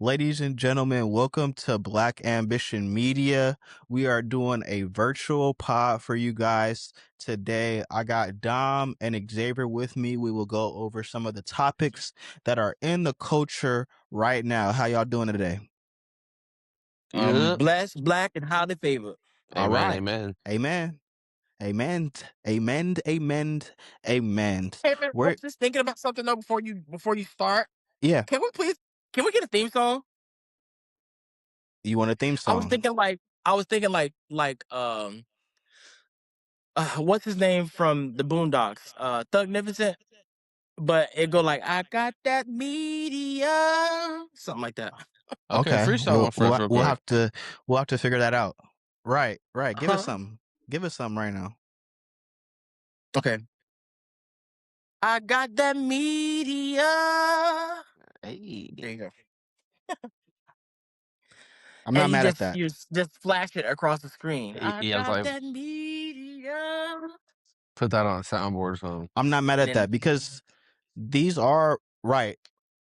Ladies and gentlemen, welcome to Black Ambition Media. We are doing a virtual pod for you guys today. I got Dom and Xavier with me. We will go over some of the topics that are in the culture right now. How y'all doing today? Yep. Blessed, black, and highly favored. All Amen. right. Amen. Amen. Amen. Amen. Amen. Amen. Hey man, I We're was just thinking about something though before you start. yeah. Can we get a theme song? You want a theme I was song? thinking like I was thinking what's his name from the Boondocks? Thugnificent. But it go like I got that media, something like that. Okay, Okay. freestyle one for us real We'll quick. have to figure that out. Right. Right. Give us Huh? something. Give us something right now. Okay. I got that media. Hey. There you go. I'm And not mad at that. you just flash it across the screen. I Yeah, I was got like, that media. put that on a soundboard or something. I'm not mad And at then that because these are right.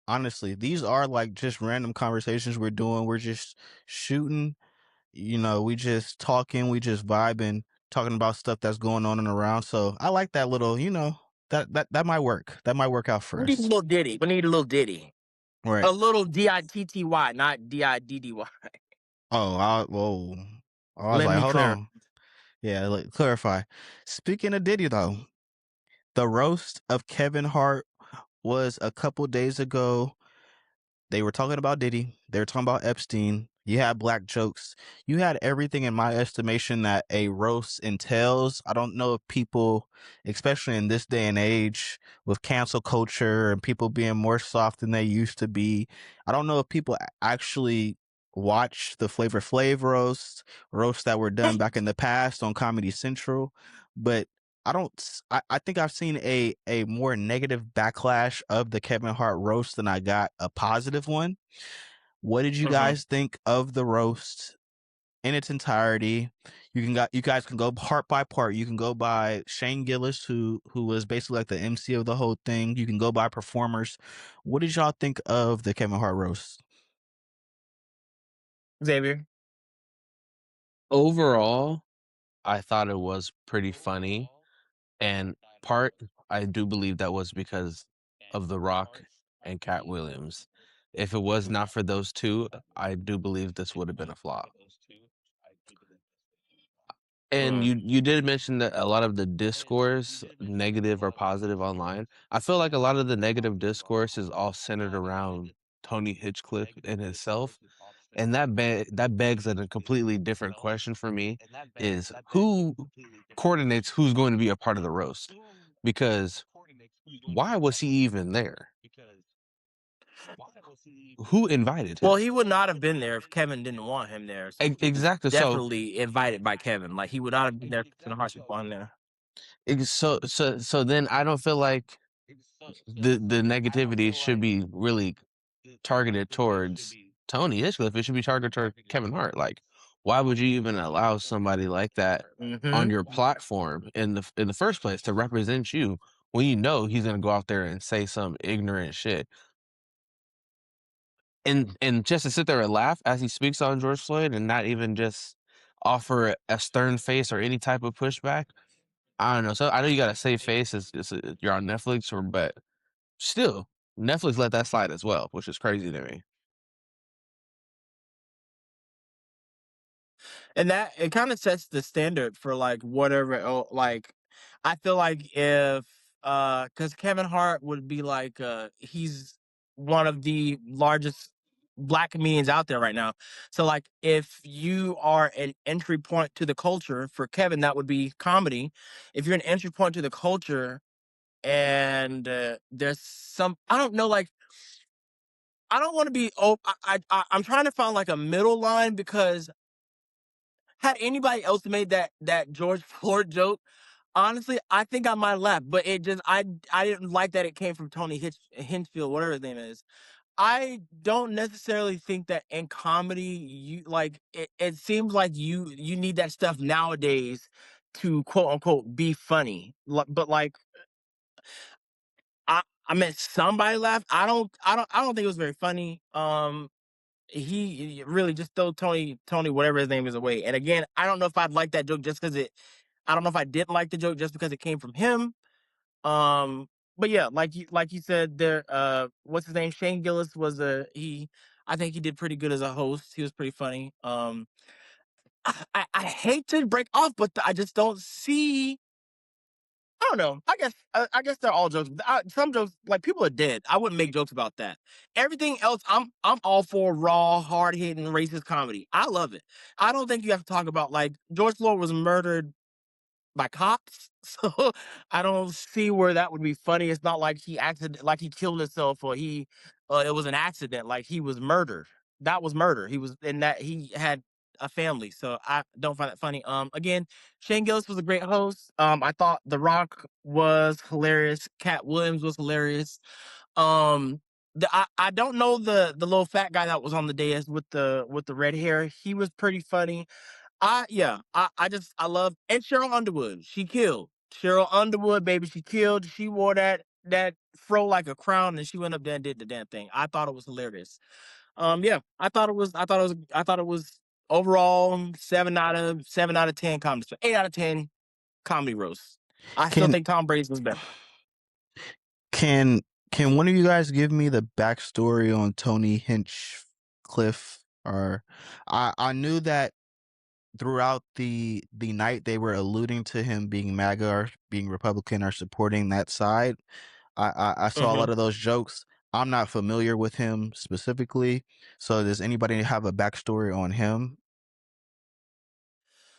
Honestly, these are like just random conversations we're doing. We're just shooting, we just talking, we just vibing, talking about stuff that's going on and around. So I like that little, that might work. That might work out for we need a us. little ditty. We need a little ditty. Right. A little ditty, not diddy. Whoa. I was Let like, me hold clear. on. Yeah, clarify. Speaking of Diddy though, the roast of Kevin Hart was a couple days ago. They were talking about Diddy. They were talking about Epstein. You had black jokes. You had everything in my estimation that a roast entails. I don't know if people, especially in this day and age with cancel culture and people being more soft than they used to be, I don't know if people actually watch the Flavor Flav roasts that were done back in the past on Comedy Central. But I think I've seen a more negative backlash of the Kevin Hart roast than I got a positive one. What did you Mm-hmm. guys think of the roast in its entirety? You guys can go part by part. You can go by Shane Gillis, who was basically like the MC of the whole thing. You can go by performers. What did y'all think of the Kevin Hart roast? Xavier. Overall, I thought it was pretty funny. And part, I do believe that was because of The Rock and Cat Williams. If it was not for those two, I do believe this would have been a flop. And Mm. you did mention that a lot of the discourse, negative or positive online, I feel like a lot of the negative discourse is all centered around Tony Hinchcliffe and himself, and that begs a completely different question for me, is who coordinates who's going to be a part of the roast? Because why was he even there? Who invited him? Well, he would not have been there if Kevin didn't want him there. So he was Exactly. So definitely invited by Kevin. Like he would not have been there in the hardship on there. so then I don't feel like the negativity should be really targeted towards Tony Hinchcliffe. It should be targeted toward Kevin Hart. Like, why would you even allow somebody like that on Mm-hmm. your platform in the first place to represent you when you know he's gonna go out there and say some ignorant shit? And just to sit there and laugh as he speaks on George Floyd and not even just offer a stern face or any type of pushback. I don't know. So I know you got a safe face. You're on Netflix, but still, Netflix let that slide as well, which is crazy to me. And that it kind of sets the standard for like whatever. Like, I feel like if because Kevin Hart would be like he's one of the largest black comedians out there right now. So like if you are an entry point to the culture for Kevin, that would be comedy. If you're an entry point to the culture and there's some I don't know like I don't want to be I'm trying to find like a middle line because had anybody else made that George Floyd joke, honestly, I think I might laugh. But it just I didn't like that it came from Tony Hinchfield, whatever his name is. I don't necessarily think that in comedy you like it seems like you need that stuff nowadays to quote unquote be funny. But like I mean somebody laughed. I don't think it was very funny. he really just throw Tony whatever his name is away. And again, I don't know if I'd like that joke just because it. I don't know if I didn't like the joke just because it came from him. Um, but yeah, like you said, there. What's his name? Shane Gillis was a he. I think he did pretty good as a host. He was pretty funny. I hate to break off, but I just don't see. I don't know. I guess they're all jokes. Some jokes, like people are dead. I wouldn't make jokes about that. Everything else, I'm all for raw, hard hitting, racist comedy. I love it. I don't think you have to talk about like George Floyd was murdered by cops. So I don't see where that would be funny. It's not like like he killed himself or it was an accident. Like he was murdered. That was murder. He was in that he had a family. So I don't find that funny. Again, Shane Gillis was a great host. I thought The Rock was hilarious. Cat Williams was hilarious. Um, I don't know the little fat guy that was on the dais with the red hair. He was pretty funny. I love and Cheryl Underwood. She killed. Cheryl Underwood, baby, she killed. She wore that fro like a crown, and she went up there and did the damn thing. I thought it was hilarious. Yeah, I thought it was overall 7 out of 10 comedy. 8 out of 10 comedy roast. I still Can think Tom Brady's was better. can can one of you guys give me the backstory on Tony Hinchcliffe? Or I knew that throughout the night they were alluding to him being MAGA or being Republican or supporting that side. I saw a hmm lot of those jokes. I'm not familiar with him specifically, so does anybody have a backstory on him?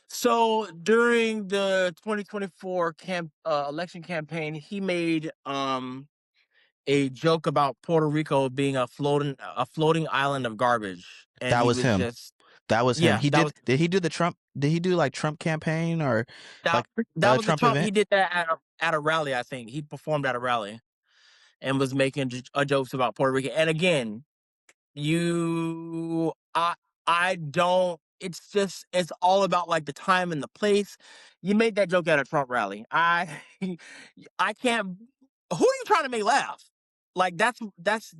So during the 2024 election campaign, he made a joke about Puerto Rico being a floating island of garbage, and That he was was him. just That was him. yeah, He that was did he do the Trump did he do like Trump campaign or that like that a was the Trump Trump. He event? did that at a rally. I think he performed at a rally and was making jokes about Puerto Rico. And again, you I don't it's all about like the time and the place. You made that joke at a Trump rally. I can't who are you trying to make laugh? Like that's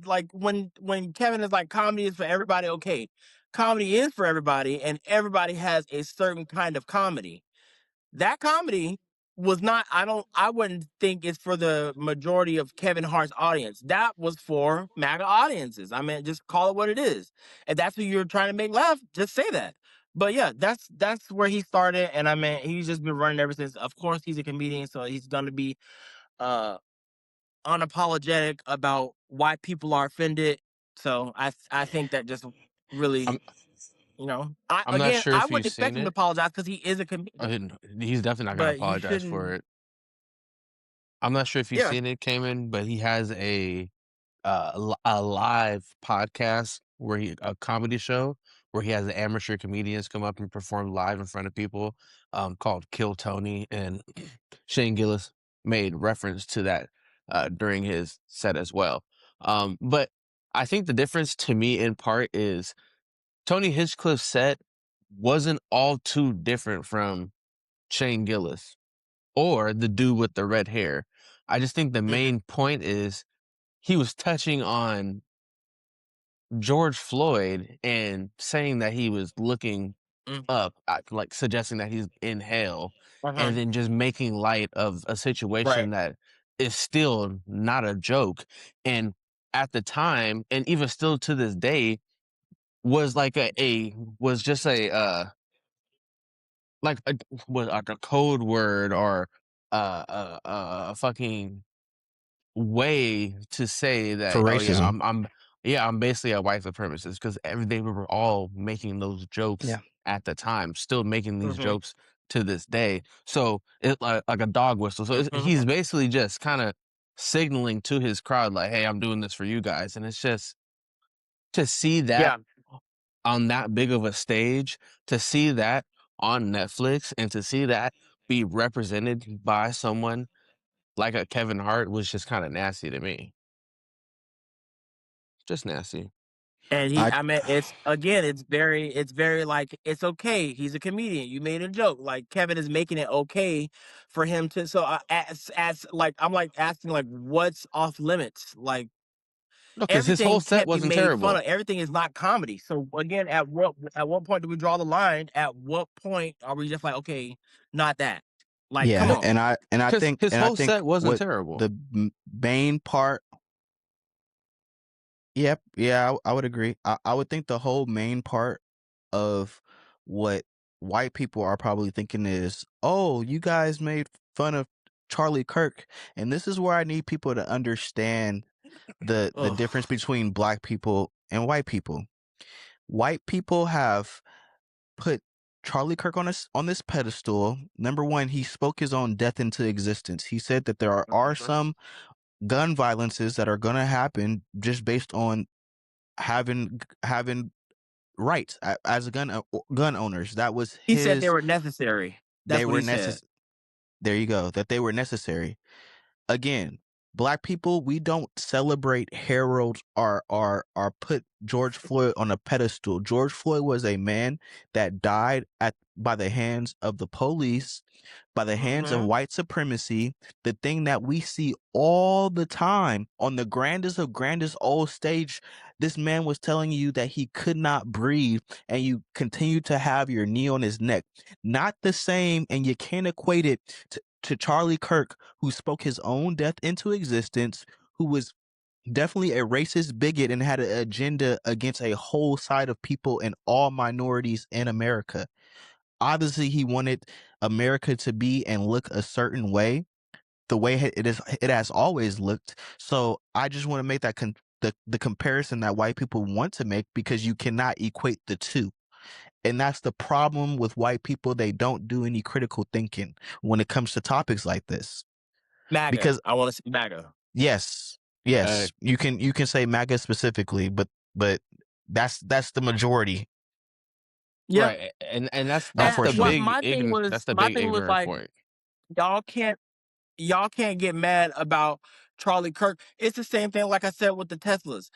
like when Kevin is like comedy is for everybody, okay. Comedy is for everybody and everybody has a certain kind of comedy. That comedy was not I wouldn't think it's for the majority of Kevin Hart's audience. That was for MAGA audiences. I mean, just call it what it is. If that's who you're trying to make laugh, just say that. But yeah, that's where he started, and I mean, he's just been running ever since. Of course, he's a comedian, so he's gonna be uh unapologetic about why people are offended. So I think that just really, I'm I I'm not again sure I if you've wouldn't expect seen him to it. apologize because he is a comedian. He's definitely not gonna But you apologize shouldn't. for it. I'm not sure if you've Yeah. seen it, Cayman, but he has a live podcast where a comedy show where he has the amateur comedians come up and perform live in front of people, called Kill Tony, and Shane Gillis made reference to that during his set as well. But I think the difference to me in part is Tony Hinchcliffe's set wasn't all too different from Shane Gillis or the dude with the red hair. I just think the Mhm, main point is he was touching on George Floyd and saying that he was looking mm, up, like suggesting that he's in hell, uh-huh, and then just making light of a right, situation that is still not a joke. And at the time, and even still to this day, was like was just like was like a code word or a fucking way to say For that, "Oh, yeah, racism. I'm basically a white supremacist," 'cause they were all making those jokes Yeah. at the time, still making these mhm, jokes to this day. So, it like a dog whistle. So, he's mhm, basically just kinda signaling to his crowd like, "Hey, I'm doing this for you guys," and it's just to see that yeah, on that big of a stage, to see that on Netflix, and to see that be represented by someone like a Kevin Hart was just kinda nasty to me. Just nasty. and I I mean, it's very like, it's okay, he's a comedian, you made a joke, like, Kevin is making it okay for him to so, as like, I'm, like, asking, like, what's off limits? Like, No, because his whole everything set can't be wasn't made fun terrible. of. Everything is not comedy. So again, at what point do we draw the line? At what point are we just like, okay, not that? Like, come Yeah, No, on. because his and I whole think set wasn't what terrible. the main part. Yep, yeah, I would agree. I would think the whole main part of what white people are probably thinking is, oh, you guys made fun of Charlie Kirk, and this is where I need people to understand the Ugh. difference between black people and white people. White people have put Charlie Kirk on this pedestal. Number one, he spoke his own death into existence. He said that there are some gun violences that are going to happen just based on having rights as a gun owners. That was He said they his. were necessary. They That's what were he said. necessary. There you go. That they were necessary. Again, black people, we don't celebrate, herald, or put George Floyd on a pedestal. George Floyd was a man that died by the hands of the police, by the hands of Hmm. white supremacy, the thing that we see all the time on the grandest of grandest old stage. This man was telling you that he could not breathe, and you continue to have your knee on his neck. Not the same, and you can't equate it to Charlie Kirk, who spoke his own death into existence, who was definitely a racist bigot and had an agenda against a whole side of people and all minorities in America. Obviously, he wanted America to be and look a certain way, the way it has always looked. So I just want to make that the comparison that white people want to make, because you cannot equate the two. And that's the problem with white people. They don't do any critical thinking when it comes to topics like this. MAGA. Because I want to see MAGA. yes, Hey, yes, you can say MAGA specifically, but that's the majority, Yep. right, and that's And the what unfortunately. big my thing was, that's the big ignorant like, point. y'all can't y'all can't get mad about Charlie Kirk. It's the same thing, like I said, with the Teslas.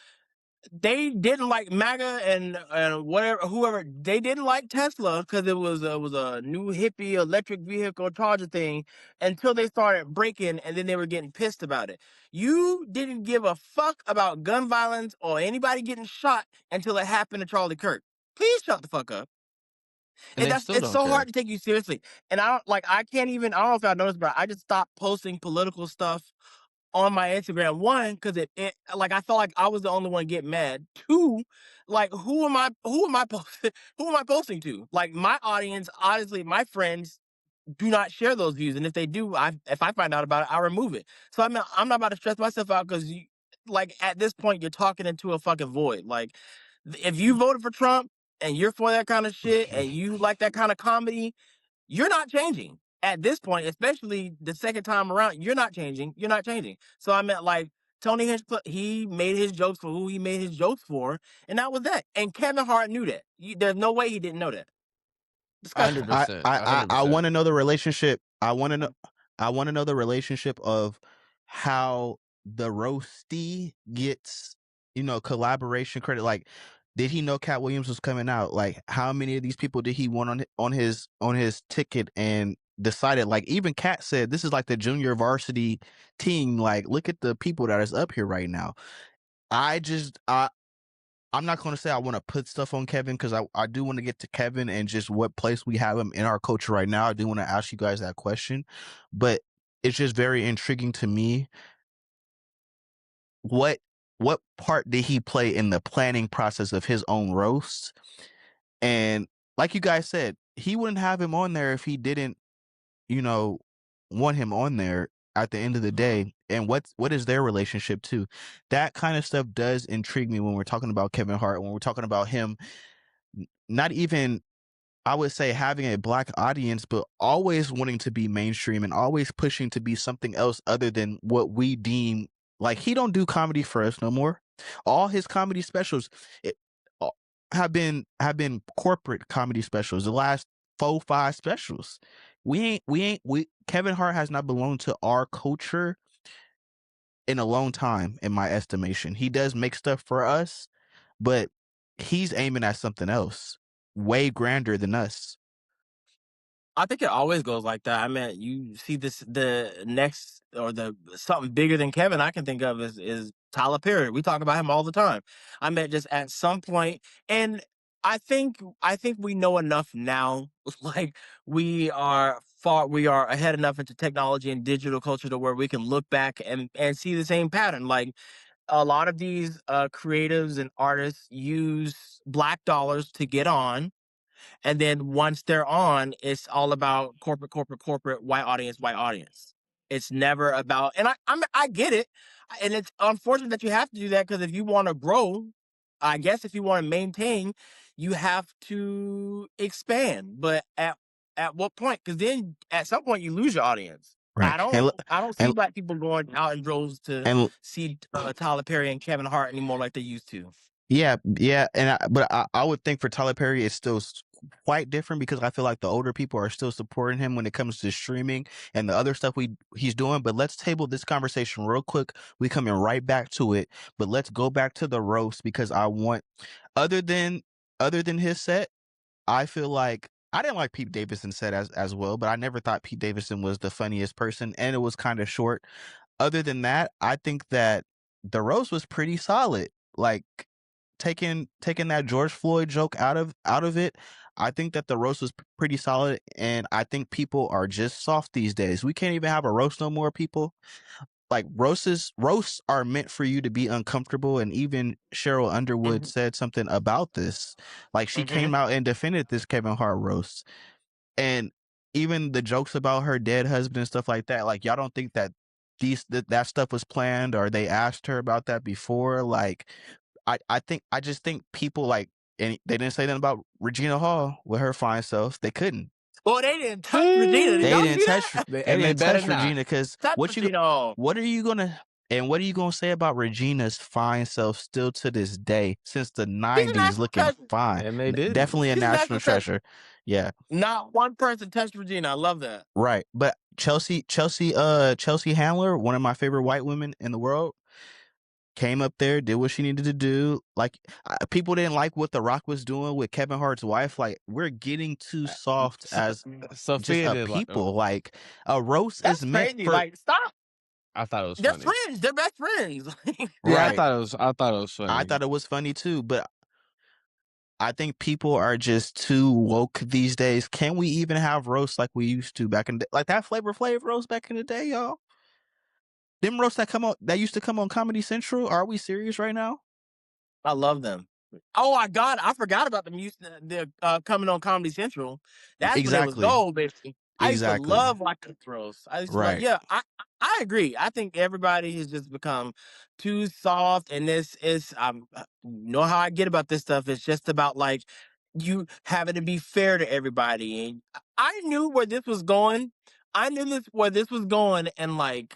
They didn't like MAGA and whatever, whoever. They didn't like Tesla because it was a new hippie electric vehicle charger thing until they started breaking, and then they were getting pissed about it. You didn't give a fuck about gun violence or anybody getting shot until it happened to Charlie Kirk. Please shut the fuck up. And And they that's still it's don't so hard care. to take you seriously. And I can't even, I don't know if y'all noticed, but I just stopped posting political stuff on my Instagram. One, because it like I felt like I was the only one getting mad. Two, like who am I posting who am I posting to? Like my audience, honestly, my friends do not share those views. And if they do, if I find out about it, I'll remove it. So I'm not about to stress myself out because you, like, at this point you're talking into a fucking void. Like, if you voted for Trump and you're for that kind of shit and you like that kind of comedy, you're not changing at this point, especially the second time around. You're not changing. You're not changing. So I meant, like, Tony Hinchcliffe, he made his jokes for who he made his jokes for, and that was that. And Kevin Hart knew that. There's no way he didn't know that. A Disgusting. hundred I percent, I a I, hundred I want percent. to know the relationship. I want to know the relationship of how the roasty gets, collaboration credit. Like, did he know Cat Williams was coming out? Like, how many of these people did he want on his ticket and decided? Like, even Cat said this is like the junior varsity team. Like, look at the people that is up here right now. I just I'm not going to say I want to put stuff on Kevin, because I do want to get to Kevin and just what place we have him in our culture right now. I do want to ask you guys that question, but it's just very intriguing to me. What what part did he play in the planning process of his own roast? And like you guys said, he wouldn't have him on there if he didn't, you know, want him on there at the end of the Mhm. day. And what is their relationship too? That kind of stuff does intrigue me when we're talking about Kevin Hart, when we're talking about him not even, I would say, having a black audience, but always wanting to be mainstream and always pushing to be something else other than what we deem. Like, he don't do comedy for us no more. All his comedy specials it, uh, have been corporate comedy specials. The last 4, 5 specials. We Kevin Hart has not belonged to our culture in a long time, in my estimation. He does make stuff for us, but he's aiming at something else, way grander than us. I think it always goes like that. I mean, you see this the next or the something bigger than Kevin I can think of is Tyler Perry. We talk about him all the time. I mean, just at some point, and I think we know enough now. Like we are ahead enough into technology and digital culture to where we can look back and see the same pattern. Like a lot of these creatives and artists use black dollars to get on, and then once they're on, it's all about corporate, corporate, corporate, white audience, white audience. It's never about, and I get it, and it's unfortunate that you have to do that because if you want to grow, I guess if you want to maintain, you have to expand. But at what point? Because then at some point you lose your audience. Right. I don't see And black people going out in droves to and see Tyler Perry and Kevin Hart anymore like they used to. yeah, yeah, but I would think for Tyler Perry, it's still quite different because I feel like the older people are still supporting him when it comes to streaming and the other stuff he's doing. But let's table this conversation real quick. We coming right back to it, but let's go back to the roast because I want other than other than his set, I feel like I didn't like Pete Davidson's set as well, but I never thought Pete Davidson was the funniest person, and it was kind of short. Other than that, I think that the roast was pretty solid. Like taking that George Floyd joke out of it, I think that the roast was pretty solid, and I think people are just soft these days. We can't even have a roast no more, people. Like roasts are meant for you to be uncomfortable, and even Cheryl Underwood Hmm. said something about this. Like she Hmm. came out and defended this Kevin Hart roast, and even the jokes about her dead husband and stuff like that. Like y'all don't think that that stuff was planned or they asked her about that before? Like I just think people like, and they didn't say nothing about Regina Hall with her fine self. They couldn't. Well, they didn't touch Regina. Did y'all see that? They And they didn't better touch not. Regina because Touch Regina. what are you gonna what are you gonna say about Regina's fine self still to this day since the She's a '90s national looking treasure. fine? And they didn't. Definitely a She's a national national treasure. treasure. Yeah, Not one person touched Regina. I love that. right. But Chelsea Handler, one of my favorite white women in the world, came up there, did what she needed to do. Like people didn't like what The Rock was doing with Kevin Hart's wife. Like we're getting too soft So, as just Sophia a did like. people. Like a roast is That's meant crazy. for Like, stop. I thought it was They're funny. friends. They're best friends. Yeah, right. I thought it was I funny. thought it was funny too, but I think people are just too woke these days. Can we even have roasts like we used to back in the, like that Flavor Flav roast back in the day, y'all? Them roasts that used to come on Comedy Central. Are we serious right now? I love them. Oh my god, I forgot about the music. The coming on Comedy Central. That's when it was Exactly. gold, baby. I used to Exactly. love like throws. I used to love. Right. Yeah, I agree. I think everybody has just become too soft, and this is you know how I get about this stuff. It's just about like you having to be fair to everybody, and I knew where this was going. I knew this where this was going, and like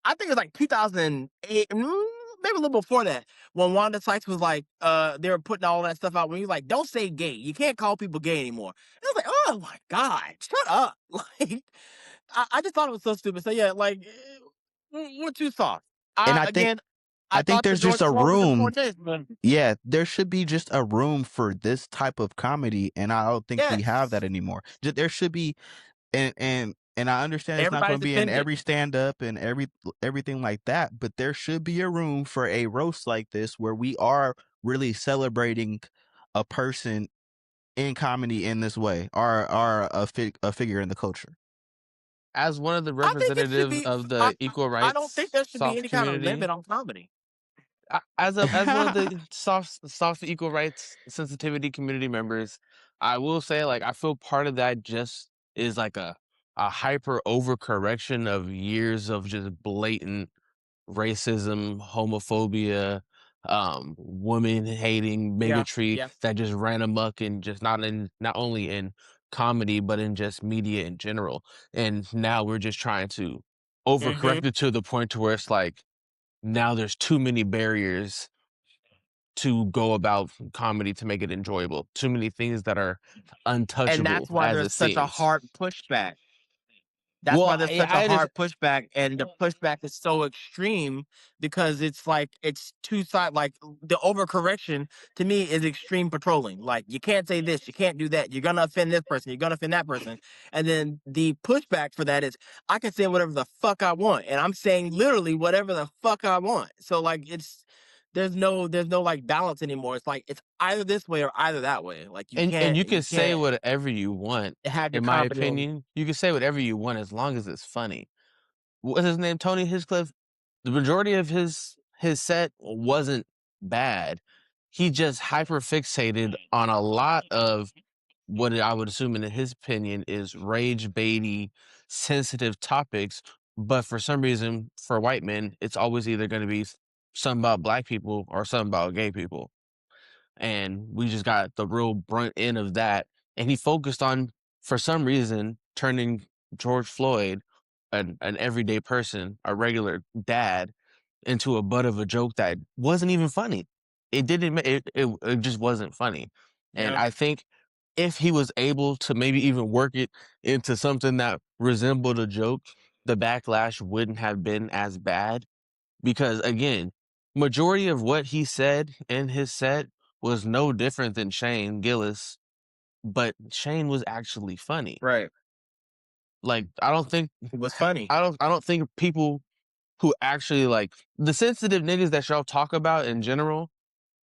I think it's like 2008, maybe a little before that, when Wanda Sykes was like, they were putting all that stuff out when he was like, "Don't say gay. You can't call people gay anymore." And I was like, "Oh my god, shut up!" Like, I just thought it was so stupid. So yeah, like, we're too soft. And Again, I I think thought the there's just George a Floyd was in poor room. taste, but Yeah, there should be just a room for this type of comedy, and I don't think we have that yes, anymore. There should be, and I understand it's not going everybody's to be in offended. every stand up and everything like that, but there should be a room for a roast like this where we are really celebrating a person in comedy in this way, or a figure in the culture. As one of the I think it should representatives be. of I, the equal I don't think rights there should be soft any kind of community, limit on comedy. as one of the soft equal rights sensitivity community members, I will say like I feel part of that just is like a hyper overcorrection of years of just blatant racism, homophobia, woman hating Yeah, bigotry yeah. that just ran amok and just not only in comedy but in just media in general. And now we're just trying to Hmm. overcorrect it to the point to where it's like now there's too many barriers to go about comedy to make it enjoyable. Too many things that are And that's untouchable why as there's it such a seems. hard pushback. That's Well, why there's such a I hard understand. pushback, and the pushback is so extreme because it's like it's two side. Like the overcorrection to me is extreme patrolling. Like you can't say this, you can't do that. You're gonna offend this person, you're gonna offend that person, and then the pushback for that is I can say whatever the fuck I want, and I'm saying literally whatever the fuck I want. So like it's there's no like balance anymore. It's like it's either this way or either that way. Like And you you can say can't whatever you want. have your In my comedy on. opinion, you can say whatever you want as long as it's funny. What's his name? Tony Hinchcliffe. The majority of his set wasn't bad. He just hyper fixated on a lot of what I would assume, in his opinion, is rage baity, sensitive topics. But for some reason, for white men, it's always either going to be something about black people or something about gay people, and we just got the real brunt end of that. And he focused on, for some reason, turning George Floyd, an everyday person, a regular dad, into a butt of a joke that wasn't even funny. It didn't. It just wasn't funny. And Yeah. I think if he was able to maybe even work it into something that resembled a joke, the backlash wouldn't have been as bad, because again, majority of what he said in his set was no different than Shane Gillis, but Shane was actually funny. Right. Like I don't think It was funny. I don't think people who actually like the sensitive niggas that y'all talk about in general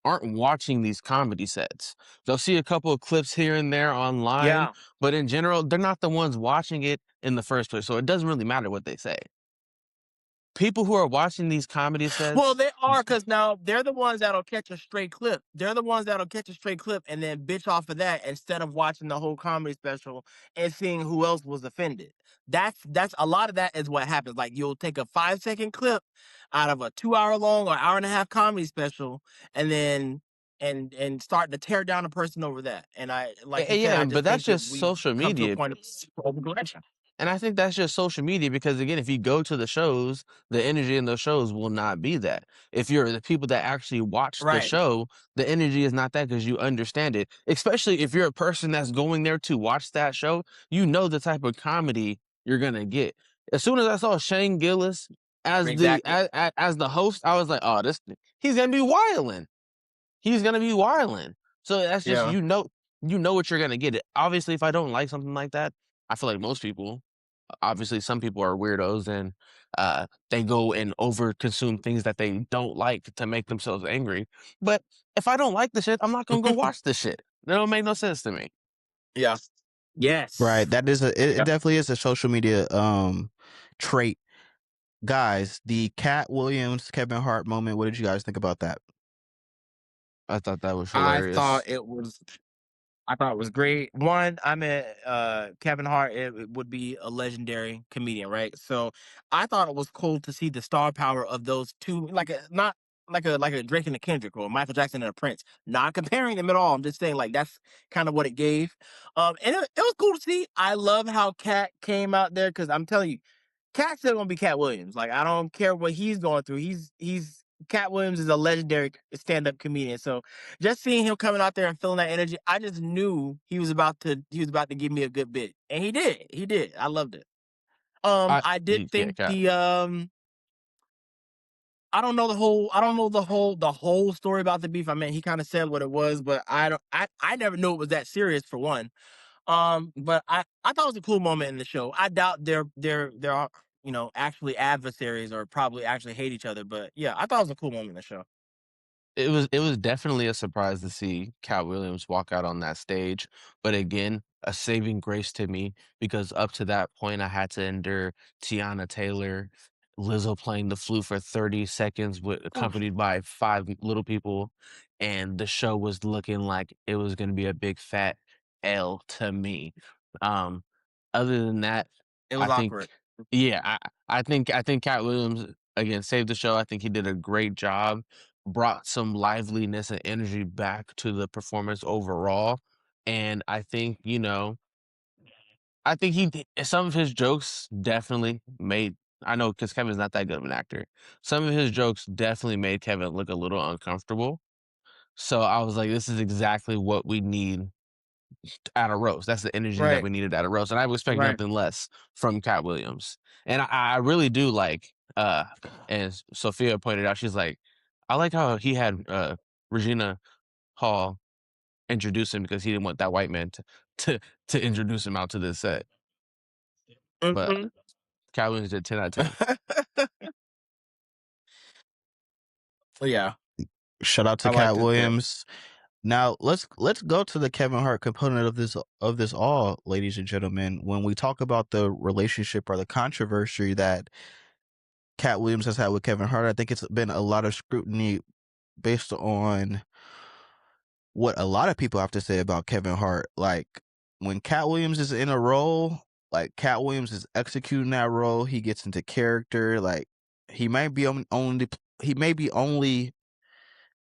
aren't watching these comedy sets. They'll see a couple of clips here and there online, Yeah. but in general, they're not the ones watching it in the first place. So it doesn't really matter what they say. People who are watching these comedy Well, sets. they are because now they're the ones that'll catch a straight clip. They're the ones that'll catch a straight clip and then bitch off of that instead of watching the whole comedy special and seeing who else was offended. That's a lot of that is what happens. Like you'll take a 5 second clip out of a 2 hour long or hour and a half comedy special and then and start to tear down a person over that. And I like you said, Yeah, I but just that's think that just we've social come to a media. point of overcorrection. And I think that's just social media because, again, if you go to the shows, the energy in those shows will not be that. If you're the people that actually watch the Right. show, the energy is not that because you understand it. Especially if you're a person that's going there to watch that show, you know the type of comedy you're gonna get. As soon as I saw Shane Gillis Exactly. as the host, I was like, oh, this he's gonna be wilding. He's gonna be wilding. So that's just, Yeah. you know what you're gonna get. Obviously, if I don't like something like that, I feel like most people, obviously some people are weirdos and they go and over consume things that they don't like to make themselves angry. But if I don't like the shit, I'm not gonna go watch the shit. That don't make no sense to me. Yeah. Right. Yes. That is it Yeah. definitely is a social media trait. Guys, the Cat Williams Kevin Hart moment, what did you guys think about that? I thought that was I thought hilarious. it was I thought it was great. One, I mean, Kevin Hart it would be a legendary comedian, right? So I thought it was cool to see the star power of those two, like a not like a Drake and a Kendrick or Michael Jackson and a Prince. Not comparing them at all. I'm just saying like that's kind of what it gave. And it was cool to see. I love how Cat came out there because I'm telling you, Cat's still gonna be Cat Williams. Like I don't care what he's going through. He's Cat Williams is a legendary stand-up comedian. So just seeing him coming out there and feeling that energy, I just knew he was about to give me a good bit. And he did. He did. I loved it. I did Yeah, think Cat. I don't know the whole story about the beef. I mean, he kind of said what it was, but I never knew it was that serious for one. But I thought it was a cool moment in the show. I doubt there are, actually adversaries or probably actually hate each other, but yeah, I thought it was a cool moment in the show. It was definitely a surprise to see Cat Williams walk out on that stage, but again, a saving grace to me because up to that point, I had to endure Tiana Taylor, Lizzo playing the flute for 30 seconds with Oof. accompanied by 5 little people, and the show was looking like it was gonna be a big fat L to me. Um, Other than that, It was I awkward. think yeah, I think Cat Williams, again, saved the show. I think he did a great job, brought some liveliness and energy back to the performance overall. And I think, I think some of his jokes definitely made, I know because Kevin's not that good of an actor. Some of his jokes definitely made Kevin look a little uncomfortable. So I was like, this is exactly what we need at a roast. That's the energy that Right. we needed at a roast, and I would expect Right. nothing less from Cat Williams. And I really do like, and Sophia pointed out, she's like, I like how he had Regina Hall introduce him because he didn't want that white man to to introduce him out to this set. But Hmm. Cat Williams did 10 out of 10. Yeah, Shout out to I Cat liked it too. Williams. Now let's go to the Kevin Hart component of this all, ladies and gentlemen. When we talk about the relationship or the controversy that Cat Williams has had with Kevin Hart, I think it's been a lot of scrutiny based on what a lot of people have to say about Kevin Hart. Like when Cat Williams is in a role, like Cat Williams is executing that role, he gets into character. Like he might be only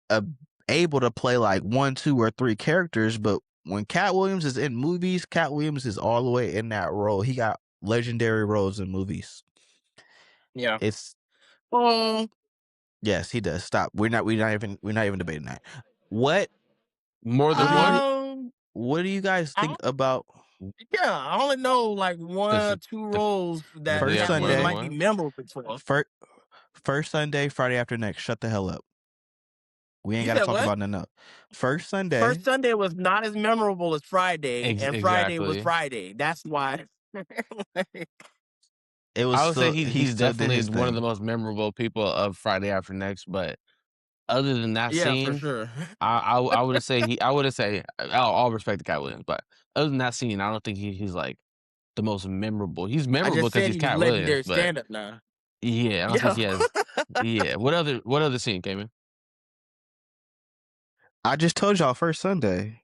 uh, able to play like 1, 2, or 3 characters, but when Cat Williams is in movies, Cat Williams is all the way in that role. He got legendary roles in movies. Yeah. It's Um, yes, he does. Stop. We're not even debating that. What More what than do you one? what do you guys I think about yeah, I only know like one Does or it two does roles does that he First have Cat more Williams than Sunday, might be one? memorable for. first Sunday, Friday after next? Shut the hell up. We ain't You got to said talk what? about nothing else. First First Sunday, Sunday was not as memorable as Friday, and Friday was Exactly. Friday. That's why. it was I would say still he he he's still did definitely his one of the thing. most memorable people of Friday After Next, but other than that Yeah, for scene, sure. I wouldn't say I wouldn't say all respect to Cat Williams, but other than that scene, I don't think he's like the most memorable. He's I memorable just because said he's he was Cat Williams, legendary but stand up now. yeah, I don't think Yeah. he has. Yeah, what other scene came in? I just told y'all first Sunday.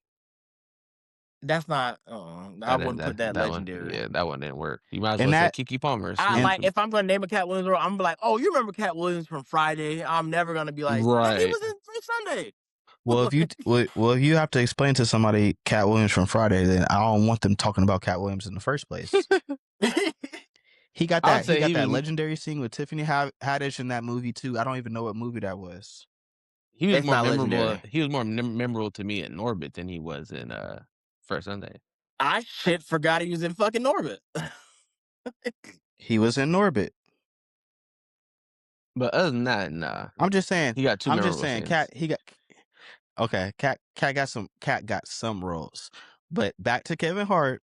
That's not. I That didn't wouldn't put that that one, legendary. yeah, that one didn't work. You might as And well say that Kiki Palmer. I and like if I'm gonna name a Cat Williams role, I'm gonna be like, oh, you remember Cat Williams from Friday? I'm never gonna be like, yeah, he Right. was in First Sunday. if you have to explain to somebody Cat Williams from Friday, then I don't want them talking about Cat Williams in the first place. I would He say got he that was legendary scene with Tiffany Haddish in that movie too. I don't even know what movie that was. It's not legendary. he was more memorable to me in Orbit than he was in First Sunday. I shit forgot he was in fucking Orbit. He was in Orbit. But other than that, nah. I'm just saying. He got 2 I'm just memorable saying. scenes. Cat got some roles, but back to Kevin Hart.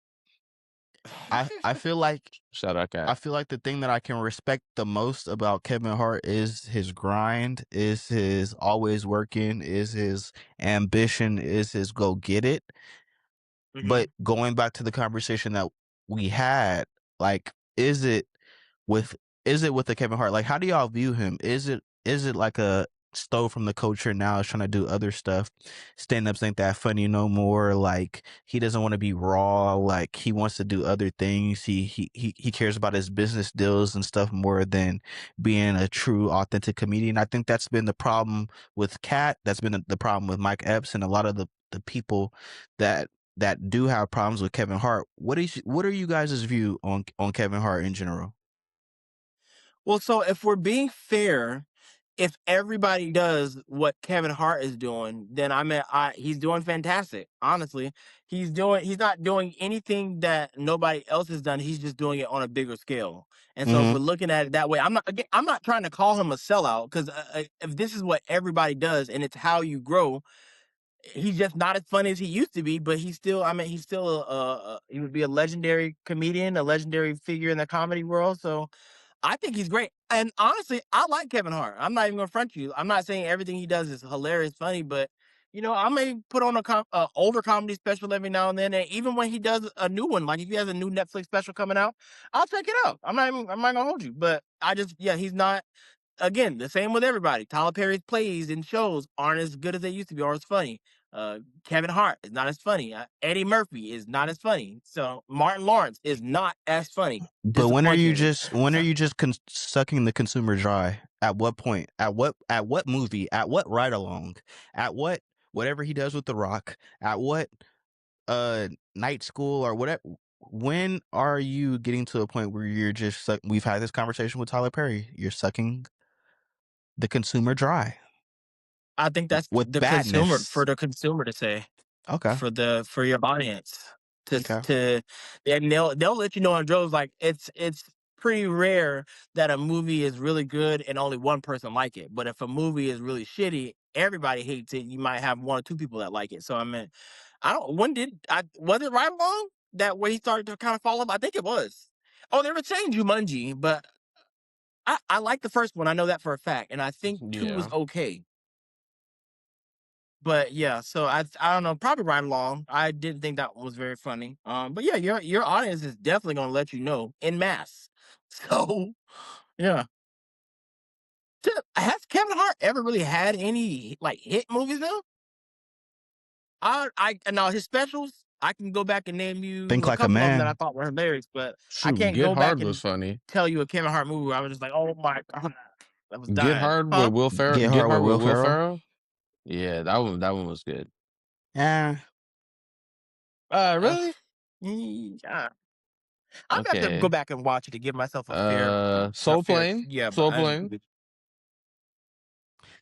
I feel like Shout out Cat. the thing that I can respect the most about Kevin Hart is his grind, is his always working, is his ambition, is his go get it. Hmm. But going back to the conversation that we had, like, is it with the Kevin Hart? Like, how do y'all view him? Is it like a stole from the culture now is trying to do other stuff? Stand-ups ain't that funny no more. Like he doesn't want to be raw. Like he wants to do other things. He cares about his business deals and stuff more than being a true authentic comedian. I think that's been the problem with Cat. That's been the problem with Mike Epps and a lot of the people that do have problems with Kevin Hart. What are you guys' view on Kevin Hart in general? Well, so if we're being fair, if everybody does what Kevin Hart is doing, then he's doing fantastic. Honestly, he's not doing anything that nobody else has done. He's just doing it on a bigger scale. And so if we're Mm-hmm. looking at it that way, I'm not trying to call him a sellout because if this is what everybody does and it's how you grow, he's just not as funny as he used to be. But he's still he would be a legendary comedian, a legendary figure in the comedy world. So I think he's great. And honestly, I like Kevin Hart. I'm not even gonna front you. I'm not saying everything he does is hilarious, funny, but I may put on a older comedy special every now and then. And even when he does a new one, like if he has a new Netflix special coming out, I'll check it out. I'm not gonna hold you. But he's not, again, the same with everybody. Tyler Perry's plays and shows aren't as good as they used to be or as funny. Kevin Hart is not as funny. Eddie Murphy is not as funny. So Martin Lawrence is not as funny, But disappointingly. when are So you just sucking the consumer dry? At what point? At what movie? At what ride along? At what whatever he does with The Rock? At what night school or whatever? When are you getting to a point where you're just we've had this conversation with Tyler Perry. You're sucking the consumer dry I think that's with the consumer, for badness. the consumer to say. Okay. for your audience Okay. to and they'll let you know on droves. Like it's pretty rare that a movie is really good and only one person like it. But if a movie is really shitty, everybody hates it. You might have one or two people that like it. So I mean, I don't. When did I was it right along that way he started to kind of fall off? I think it was. Oh, they were saying Jumanji, but I like the first one. I know that for a fact, and I think two was Yeah. okay. But yeah, so I don't know, probably right along. I didn't think that one was very funny. But yeah, your audience is definitely gonna let you know in mass. So yeah. Has Kevin Hart ever really had any like hit movies though? I know his specials. I can go back and name you Think a like a couple of them that I man. thought were hilarious, but I Shoot, can't Get go back Hard was and funny. tell you a Kevin Hart movie where I was just like, oh my god, I was Get dying. Hard Huh? with Will Ferrell. Get Get hard with Hard with Will Will Ferrell. Ferrell. Yeah, that one was good. Yeah. Really? Yeah. I'm gonna have to go Okay. back and watch it to give myself a Soul fair Plane. yeah, but Soul Plane.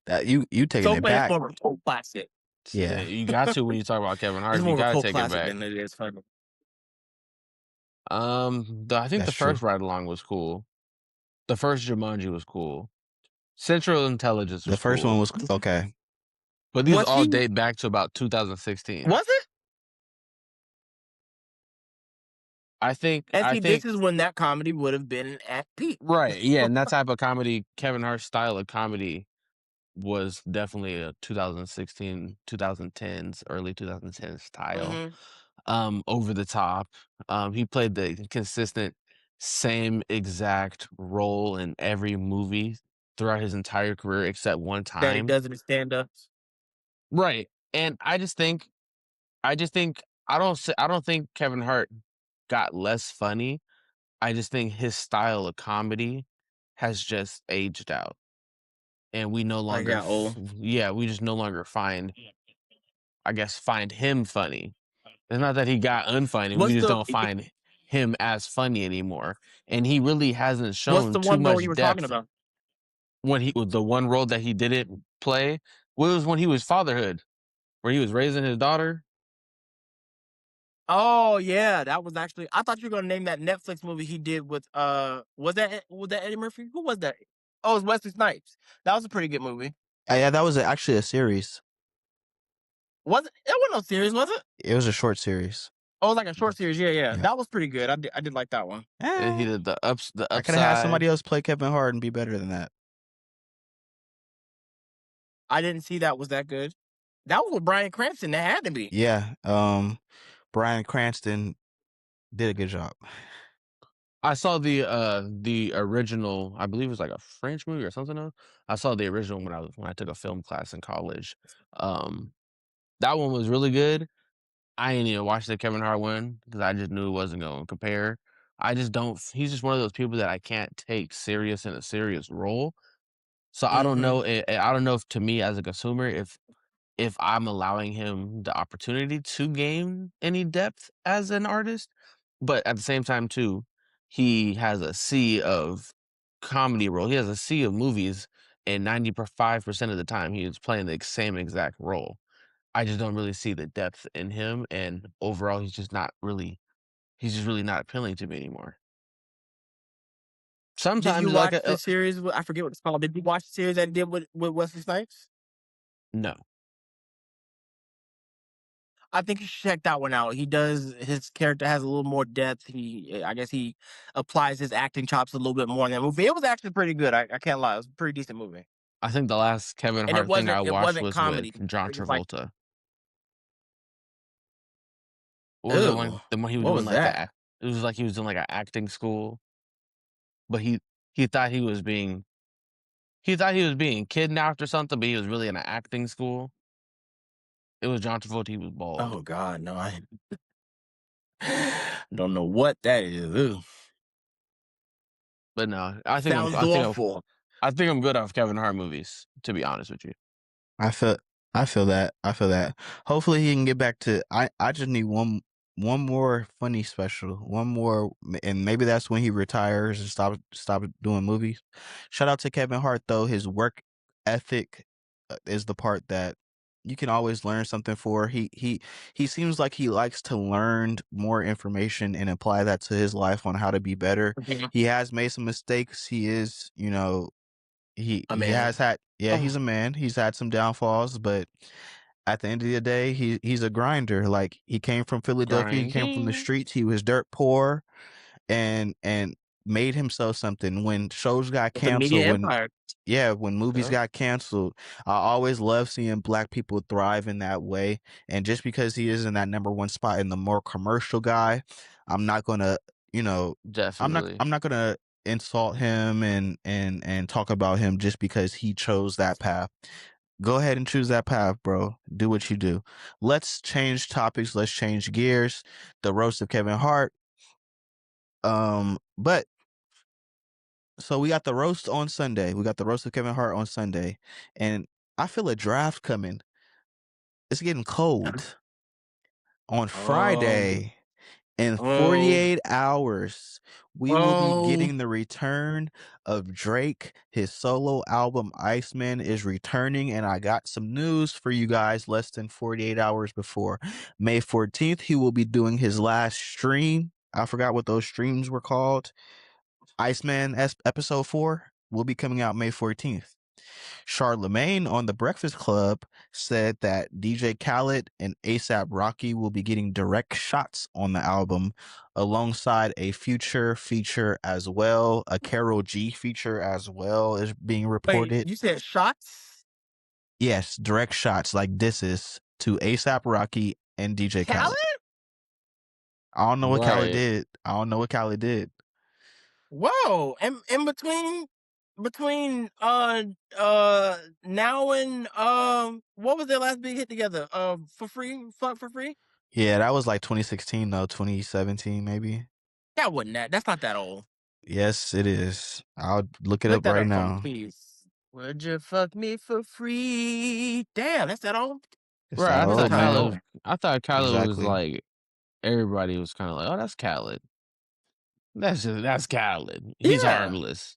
That you taking Soul it Plane is back. more of a cult classic. Yeah. You got to when you talk about Kevin It's Hart, more you of a gotta cult take it classic back. than it is funny. I think the That's true. first ride along was cool. The first Jumanji was cool. Central Intelligence The was first one cool. was okay. But these Was all he? date back to about 2016. Was it? And I see, this think is when that comedy would have been at peak. right, yeah, and that type of comedy, Kevin Hart's style of comedy was definitely a 2016, 2010s, early 2010s style. Hmm. Over the top. He played the consistent same exact role in every movie throughout his entire career except one That he time. does in his stand-ups. Right. And I just think I don't think Kevin Hart got less funny. I just think his style of comedy has just aged out. And we no Like longer got old. yeah, we just no longer find him funny. It's not that he got unfunny, we What's just the don't find him as funny anymore, and he really hasn't what's shown the too one role much you were talking depth about? when he with the one role that he didn't play was when he was fatherhood, where he was raising his daughter. Oh yeah, that was actually. I thought you were gonna name that Netflix movie he did with was that Eddie Murphy? Who was that? Oh, it was Wesley Snipes. That was a pretty good movie. Yeah, that was actually a series. Was it? It wasn't no series, was it? It was a short series. Oh, it was like a short series. Yeah, yeah. Yeah. That was pretty good. I did like that one. And he Eh, did the I could have had upside. somebody else play Kevin Hart and be better than that. I didn't see that was that good. That was with Bryan Cranston. That had to be. Yeah. Bryan Cranston did a good job. I saw the original, I believe it was like a French movie or something else. I saw the original when I took a film class in college. Um, that one was really good. I ain't even watched the Kevin Hart one because I just knew it wasn't going to compare. I just don't. He's just one of those people that I can't take serious in a serious role. So I don't Hmm. know. I don't know if to me as a consumer, if I'm allowing him the opportunity to gain any depth as an artist, but at the same time too, he has a sea of comedy role. He has a sea of movies, and 95% of the time he is playing the same exact role. I just don't really see the depth in him, and overall, he's just really not appealing to me anymore. Did you Sometimes, like watch the series? I forget what it's called. Did you watch the series that he did with Wesley Snipes? no, I think you should check that one out. He does his character has a little more depth. I guess he applies his acting chops a little bit more in that movie. It was actually pretty good. I can't lie. It was a pretty decent movie. I think the last Kevin And Hart thing I it watched wasn't was with comedy. John It was like, Travolta. What was the ew, one? The one he was what doing was like that? that? It was like he was doing like an acting school, but he thought he thought he was being kidnapped or something, but he was really in an acting school. It was John Travolta. He was bald. Oh God, no, I don't know what that is. Ew. But no, Sounds awful. I think I'm good off Kevin Hart movies. To be honest with you, I feel I feel that. I feel that. Hopefully he can get back to I just need one more funny special. One more and maybe that's when he retires and stop doing movies. Shout out to Kevin Hart though. His work ethic is the part that you can always learn something for. He seems like he likes to learn more information and apply that to his life on how to be better. Mhm. He has made some mistakes. He is, A he has man. had, yeah, Oh, he's a man. He's had some downfalls, but at the end of the day, he's a grinder. Like, he came from Philadelphia, he came from the Grinding. streets, he was dirt poor, and made himself something. When shows got with the media canceled, empire. when movies Yep. got canceled, I always love seeing black people thrive in that way. And just because he is in that number one spot in the more commercial guy, I'm not gonna, you know, Definitely. I'm not gonna insult him and talk about him just because he chose that path. Go ahead and choose that path, bro. Do what you do. Let's change topics. Let's change gears. The roast of Kevin Hart. But so we got the roast on Sunday. We got the roast of Kevin Hart on Sunday, and I feel a draft coming. It's getting cold. On Oh, Friday, in oh, 48 hours, we will be oh. getting the return of Drake. His solo album Iceman is returning, and I got some news for you guys less than 48 hours before. May 14th, he will be doing his last stream. I forgot what those streams were called. Iceman episode 4 will be coming out May 14th. Charlemagne on The Breakfast Club said that DJ Khaled and ASAP Rocky will be getting direct shots on the album alongside a future feature as well. A Carol G feature as well is being Wait, reported. you said shots? Yes, direct shots like disses to ASAP Rocky and DJ Khaled? Khaled. I don't know what Khaled Right. did. I don't know what Khaled did. Whoa! In between now and what was their last big hit together? For free, fuck for free. Yeah, that was like 2016 though, 2017 maybe. That wasn't that. That's not that old. Yes, it is. I'll look it Look up that right up for me, now. please. Would you fuck me for free? Damn, that's that old. It's Right. that That's that old, kind of man. old. I thought Khaled was Exactly. like everybody was kind of like, oh, that's Khaled. That's Khaled. He's Yeah. harmless.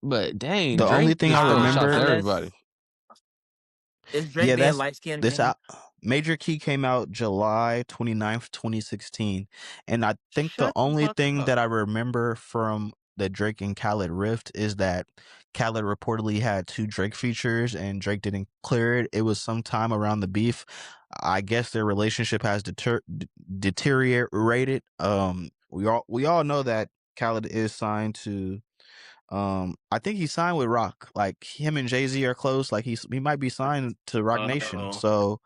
But dang, The only Drake thing is I throwing shots at remember, everybody. Unless is Drake yeah, being that's light skinned this again? out. Major Key came out July 29th, 2016. And I think the Shut the only fuck thing up. that I remember from the Drake and Khaled rift is that Khaled reportedly had two Drake features and Drake didn't clear it. It was sometime around the beef. I guess their relationship has deteriorated. We all know that Khaled is signed to I think he signed with Rock. Like, him and Jay-Z are close. Like, he might be signed to Rock Nation. Oh. So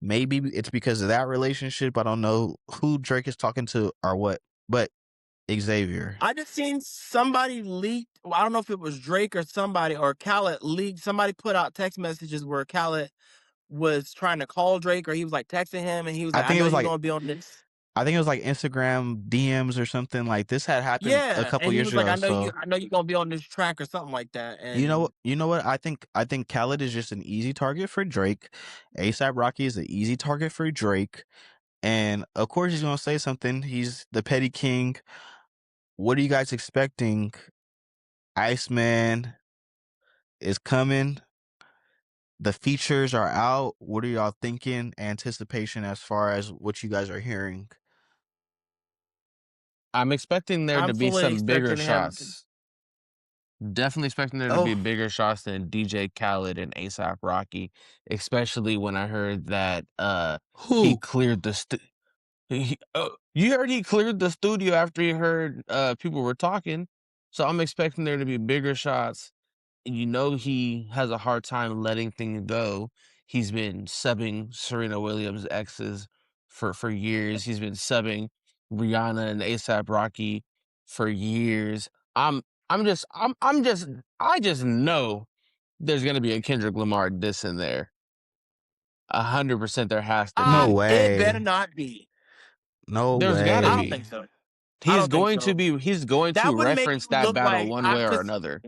maybe it's because of that relationship. I don't know who Drake is talking to or what, but Xavier. I just seen somebody leaked. Well, I don't know if it was Drake or somebody or Khaled leaked. Somebody put out text messages where Khaled was trying to call Drake, or he was like texting him, and he was I like, "I think it know was you're like gonna be on this." I think it was like Instagram DMs or something. Like, this had happened a Yeah, couple and he years was like, ago. I So know you're gonna be on this track or something like that." And you know what? I think Khaled is just an easy target for Drake. ASAP Rocky is an easy target for Drake. And of course he's gonna say something. He's the petty king. What are you guys expecting? Iceman is coming. The features are out. What are y'all thinking? Anticipation as far as what you guys are hearing. I'm expecting there I'm to be fully some bigger expecting him. shots. Definitely expecting there to be Oh, bigger shots than DJ Khaled and ASAP Rocky, especially when I heard that he Who? cleared the you heard he cleared the studio after he heard people were talking. So I'm expecting there to be bigger shots. You know he has a hard time letting things go. He's been subbing Serena Williams' exes for years. He's been subbing Rihanna and ASAP Rocky for years. I'm I just know there's gonna be a Kendrick Lamar diss in there. 100% there has to No be. it better way. not be. No There's gotta I don't way. think be. so. I don't think so. He's going to That would make reference you that look battle like one I way or because another.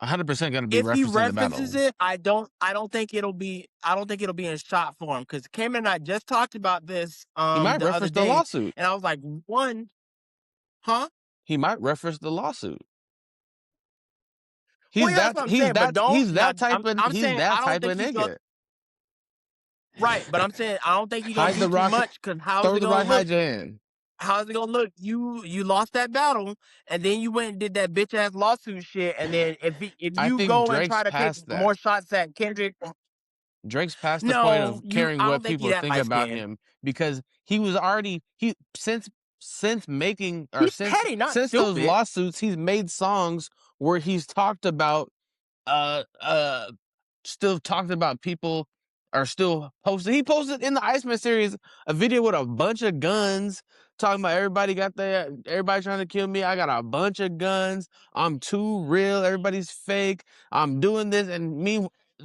100% gonna be if he referencing the references battle. it, I don't think it'll be in shot form. Because Cayman and I just talked about this He might the other reference the day, lawsuit. and I was like, one, huh? He might reference the lawsuit. Well, yeah, that's what I'm saying. But don't He's now. that type of I'm saying I don't think he's gonna. nigga. Right, but I'm saying I don't think he's gonna Hide do the too rock, much because how is throw it the gonna rock, look? hide your hand. How's it gonna look? You lost that battle, and then you went and did that bitch ass lawsuit shit, and then if I you think go and Drake's try to take past that. more shots at Kendrick, Drake's past the point no, of caring I what don't think he people that think light about skinned. him because he was already he since making or He's petty, not since those stupid. lawsuits, he's made songs where he's talked about uh uh still talked about people are still posted. He posted in the Iceman series a video with a bunch of guns talking about everybody trying to kill me. I got a bunch of guns. I'm too real. Everybody's fake. I'm doing this. And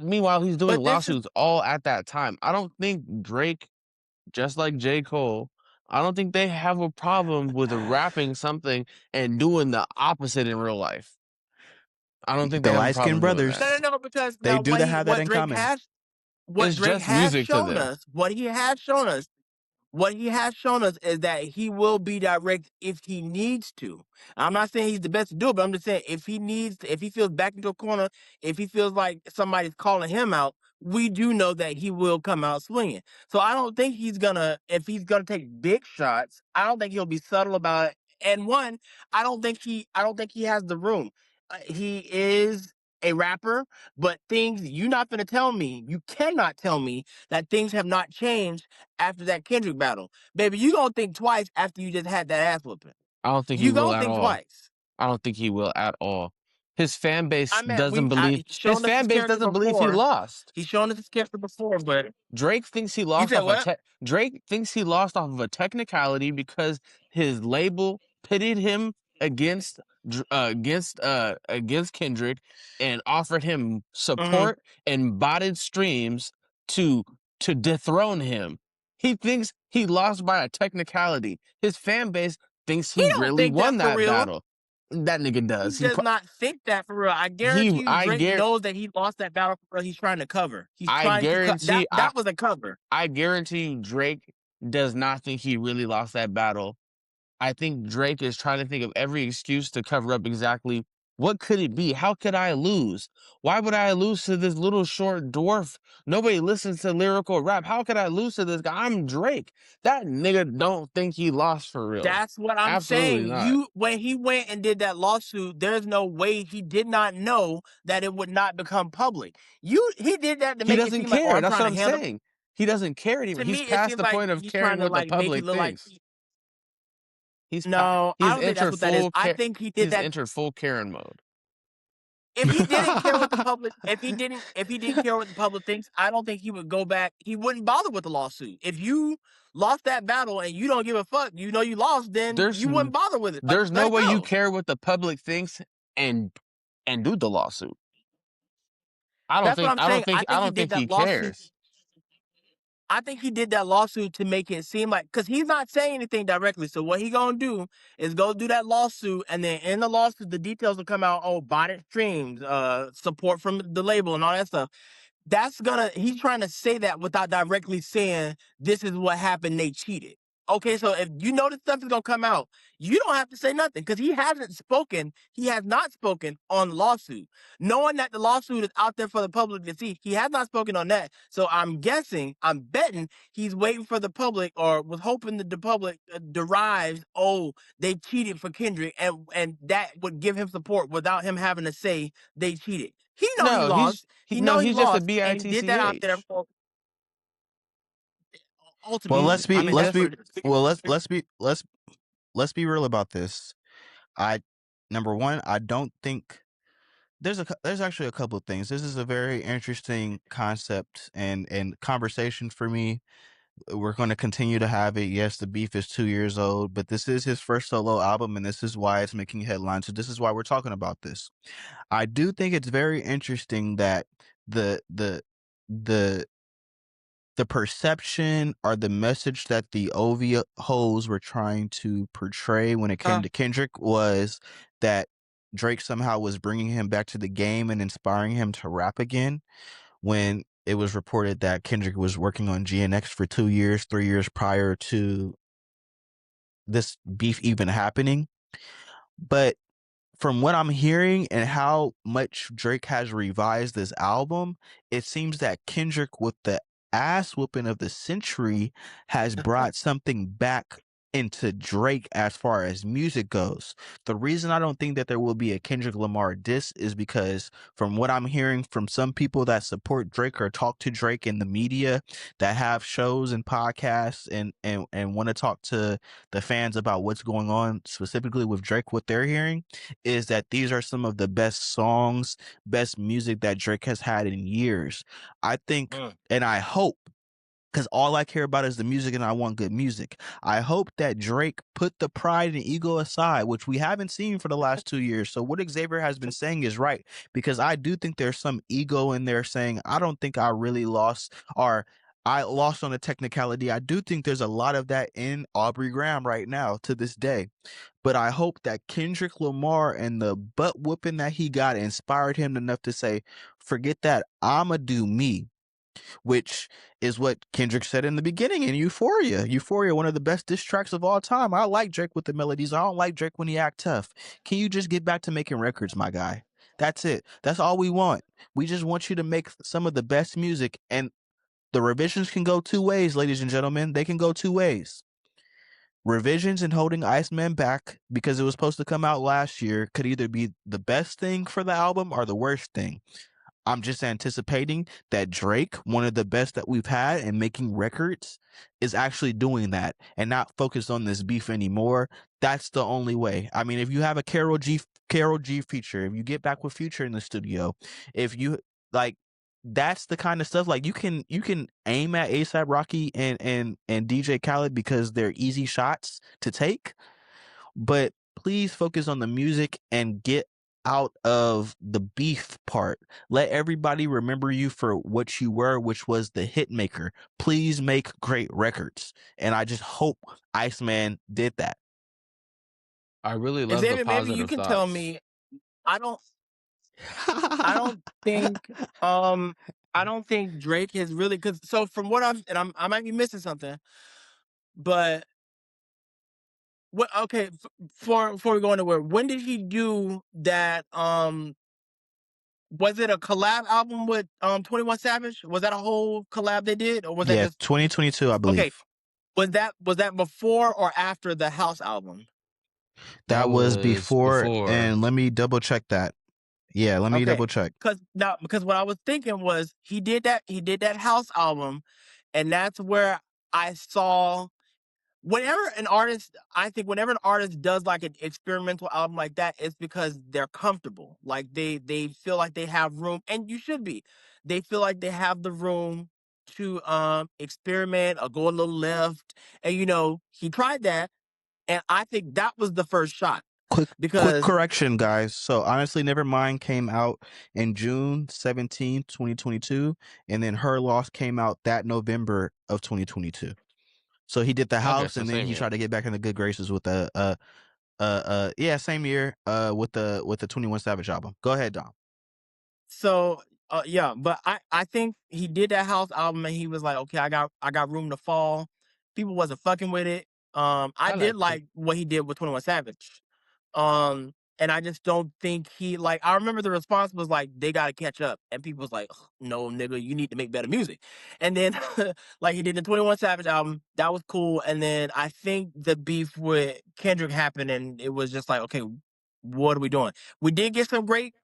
meanwhile, he's doing But this is lawsuits all at that time. I don't think Drake, just like J. Cole, I don't think they have a problem with rapping something and doing the opposite in real life. I don't think they The have a light skinned problem doing that. brothers, no, because they now do have that what in Drake common. has what It's Drake just has music to shown them. us, what he has shown us is that he will be direct if he needs to. I'm not saying he's the best to do it, but I'm just saying if he needs to, if he feels back into a corner, if he feels like somebody's calling him out, we do know that he will come out swinging. So I don't think if he's gonna take big shots, I don't think he'll be subtle about it. And one, I don't think he has the room. He is a rapper, but things you're not gonna tell me, you cannot tell me that things have not changed after that Kendrick battle. Baby, you gonna think twice after you just had that ass whooping. I don't think he You will gonna at think all. twice. I don't think he will at all. His fan base I mean, doesn't believe he's his shown us his fan base character doesn't believe he before. lost. He's shown us his character before, but Drake thinks he you lost said off a what? Drake thinks he lost off of a technicality because his label pitted him against against Kendrick and offered him Hmm. support and botted streams to dethrone him. He thinks he lost by a technicality. His fan base thinks He he don't really think won that for that real. battle. That nigga He does. does not think that for real. I He guarantee you, Drake knows that he lost that battle for real. He's trying to cover. He's I trying to cut. guarantee That was a cover. I guarantee you Drake does not think he really lost that battle. I think Drake is trying to think of every excuse to cover up exactly what could it be? How could I lose? Why would I lose to this little short dwarf? Nobody listens to lyrical rap. How could I lose to this guy? I'm Drake. That nigga don't think he lost for real. That's what I'm Absolutely saying. not. When he went and did that lawsuit, there's no way he did not know that it would not become public. He did that to He make it doesn't seem like, oh, care. I'm That's trying what to I'm handle. saying. He doesn't care anymore. To He's me, it past seems the like point of he's trying caring to what the like make it public look like. thinks. He's No, I he's don't think that's entered what that is. full I care. think he did He's that. entered full Karen mode. If he didn't care what the public, if he didn't care what the public thinks, I don't think he would go back. He wouldn't bother with the lawsuit. If you lost that battle and you don't give a fuck, you know you lost, then There's you wouldn't bother with it. Like there's let no it way you go. care what the public thinks and do the lawsuit. I don't That's what think I'm I don't saying. think I don't think he cares. I think he did that lawsuit to make it seem like because he's not saying anything directly. So what he gonna do is go do that lawsuit, and then in the lawsuit, the details will come out. Oh, botted streams, support from the label, and all that stuff. He's trying to say that without directly saying this is what happened, they cheated. Okay, so if you know this stuff is gonna come out, you don't have to say nothing because he has not spoken on the lawsuit. Knowing that the lawsuit is out there for the public to see, he has not spoken on that. So I'm betting he's waiting for the public or was hoping that the public derives, oh, they cheated for Kendrick, and that would give him support without him having to say they cheated. He know he No, lost. He know he he's just a lost, and he did that out there bitch. for Well, ultimately. let's I be mean, let's that's be what. well let's be real about this. I Number one, I don't think there's actually a couple of things. This is a very interesting concept and conversation for me. We're going to continue to have it. Yes, the beef is 2 years old, but this is his first solo album, and this is why it's making headlines. So this is why we're talking about this. I do think it's very interesting that the the the the perception or the message that the OV hoes were trying to portray when it came Uh, to Kendrick was that Drake somehow was bringing him back to the game and inspiring him to rap again, when it was reported that Kendrick was working on GNX for 2 years, 3 years prior to this beef even happening. But from what I'm hearing and how much Drake has revised this album, it seems that Kendrick with the ass whooping of the century has brought something back into Drake as far as music goes. The reason I don't think that there will be a Kendrick Lamar diss is because from what I'm hearing from some people that support Drake or talk to Drake in the media, that have shows and podcasts and want to talk to the fans about what's going on specifically with Drake, what they're hearing is that these are some of the best songs, best music that Drake has had in years. I think Mm. and I hope, because all I care about is the music and I want good music. I hope that Drake put the pride and ego aside, which we haven't seen for the last 2 years. So what Xavier has been saying is right, because I do think there's some ego in there saying, I don't think I really lost, or I lost on a technicality. I do think there's a lot of that in Aubrey Graham right now to this day. But I hope that Kendrick Lamar and the butt whooping that he got inspired him enough to say, forget that, I'ma do me, which is what Kendrick said in the beginning in Euphoria. Euphoria, one of the best diss tracks of all time. I like Drake with the melodies. I don't like Drake when he act tough. Can you just get back to making records, my guy? That's it. That's all we want. We just want you to make some of the best music, and the revisions can go two ways, ladies and gentlemen. They can go two ways. Revisions and holding Iceman back because it was supposed to come out last year could either be the best thing for the album or the worst thing. I'm just anticipating that Drake, one of the best that we've had in making records, is actually doing that and not focused on this beef anymore. That's the only way. I mean, if you have a Carol G feature, if you get back with Future in the studio, if you like, that's the kind of stuff like you can aim at ASAP Rocky and DJ Khaled because they're easy shots to take, but please focus on the music and get out of the beef part. Let everybody remember you for what you were, which was the hit maker. Please make great records. And I just hope Iceman did that. I really love the Xavier, maybe you positive can tell thoughts. me. I don't. I don't think. I don't think Drake has really, because so from what I might be missing something, but what? Okay, before we go anywhere, when did he do that? Was it a collab album with 21 Savage? Was that a whole collab they did, or was that Yeah, just 2022, I okay? believe. Was that before or after the House album? That That was was before, before. and let me double check that. Yeah, let me Okay, double check. because what I was thinking was he did that House album, and that's where I saw whenever an artist, I think whenever an artist does like an experimental album like that, it's because they're comfortable. Like they feel like they have room, and you should be. They feel like they have the room to experiment or go a little left. And he tried that, and I think that was the first shot Quick because correction, guys. So honestly, Nevermind came out in June 17th, 2022, and then Her Loss came out that November of 2022. So he did the Okay, house, so and then same he year. tried to get back in the good graces with the yeah, same year with the 21 Savage album. Go ahead, Dom. so yeah, but I think he did that House album and he was like, okay, I got room to fall. People wasn't fucking with it. I I did liked it. like what he did with 21 Savage. And I just don't think he like. I remember the response was like, they got to catch up, and people was like, "Ugh, no, nigga, you need to make better music." And then like he did the 21 Savage album, that was cool. And then I think the beef with Kendrick happened, and it was just like, okay, what are we doing? We did get some great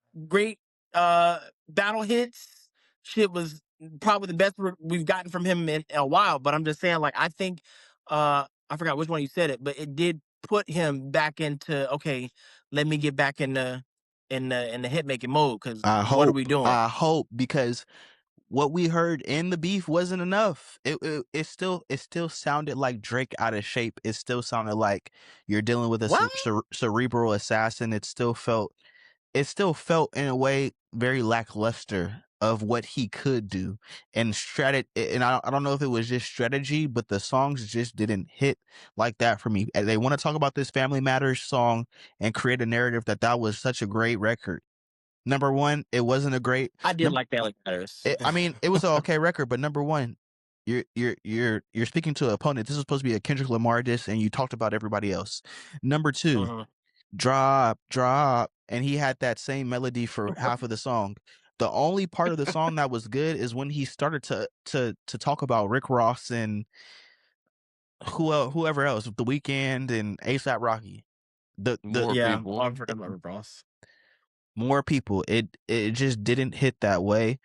battle hits. Shit was probably the best we've gotten from him in a while. But I'm just saying, like, I think I forgot which one you said it, but it did put him back into, okay, let me get back in the hit making mode, because what are we doing? I hope, because what we heard in the beef wasn't enough. It still sounded like Drake out of shape. It still sounded like you're dealing with a What? cerebral assassin. It still felt in a way very lackluster of what he could do, and I don't know if it was just strategy, but the songs just didn't hit like that for me. And they want to talk about this Family Matters song and create a narrative that was such a great record. Number one, it wasn't a great I did number. like Family Matters. I mean, it was an okay record, but number one, you're speaking to an opponent. This is supposed to be a Kendrick Lamar diss, and you talked about everybody else. Number two, Mhm. drop, and he had that same melody for half of the song. The only part of the song that was good is when he started to talk about Rick Ross and whoever else, The Weeknd and ASAP Rocky. The More Yeah, people. I forgot about Rick Ross. more people, it just didn't hit that way.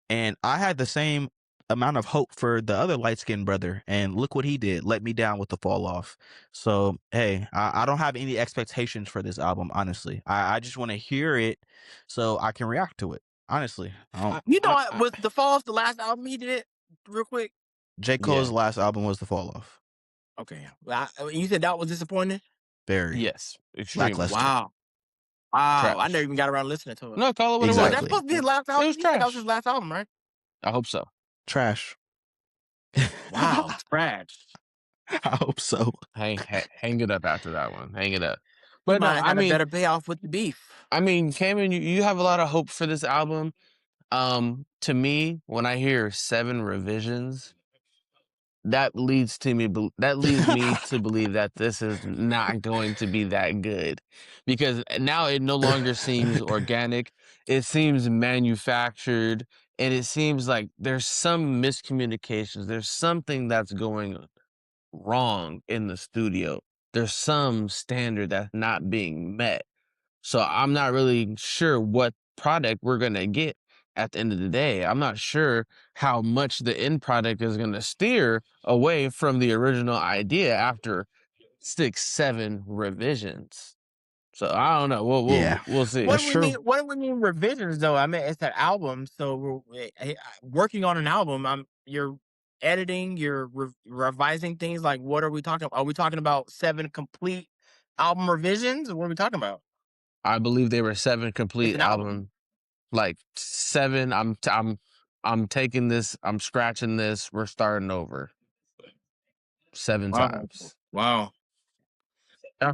And I had the same amount of hope for the other light skinned brother, and look what he did. Let me down with the fall off. So hey, I don't have any expectations for this album, honestly. I just want to hear it so I can react to it. Honestly. I don't You know, I was the Falls the last album he did? Real quick. J. Cole's Yeah. last album was the fall off. Okay, you said that was disappointing. Very Yes. Extremely. lackluster. Wow, wow, I never Trash. even got around listening to it. No, call it what it Was that was. Exactly. supposed to be his last It album? was You said that was his trash. last album, right? I hope so. Trash. Wow, trash. I hope so. Hang it up after that one. Hang it up. He But no, might have had a better payoff with the beef. I mean, Cayman, you have a lot of hope for this album. To me, when I hear 7 revisions, that leads me to believe that this is not going to be that good, because now it no longer seems organic. It seems manufactured, and it seems like there's some miscommunications. There's something that's going wrong in the studio. There's some standard that's not being met. So I'm not really sure what product we're gonna get at the end of the day. I'm not sure how much the end product is gonna steer away from the original idea after 6, 7 revisions. So I don't know. We'll Yeah, we'll we'll see. What that's do we mean? true. What do we mean revisions though? I mean, it's an album, so working on an album. You're editing, you're revising things. Like, what are we talking? Are we talking about 7 complete album revisions? Or what are we talking about? I believe they were 7 It's complete an album. album, like 7. I'm taking this. I'm scratching this. We're starting over 7 Wow, times. wow. Yeah.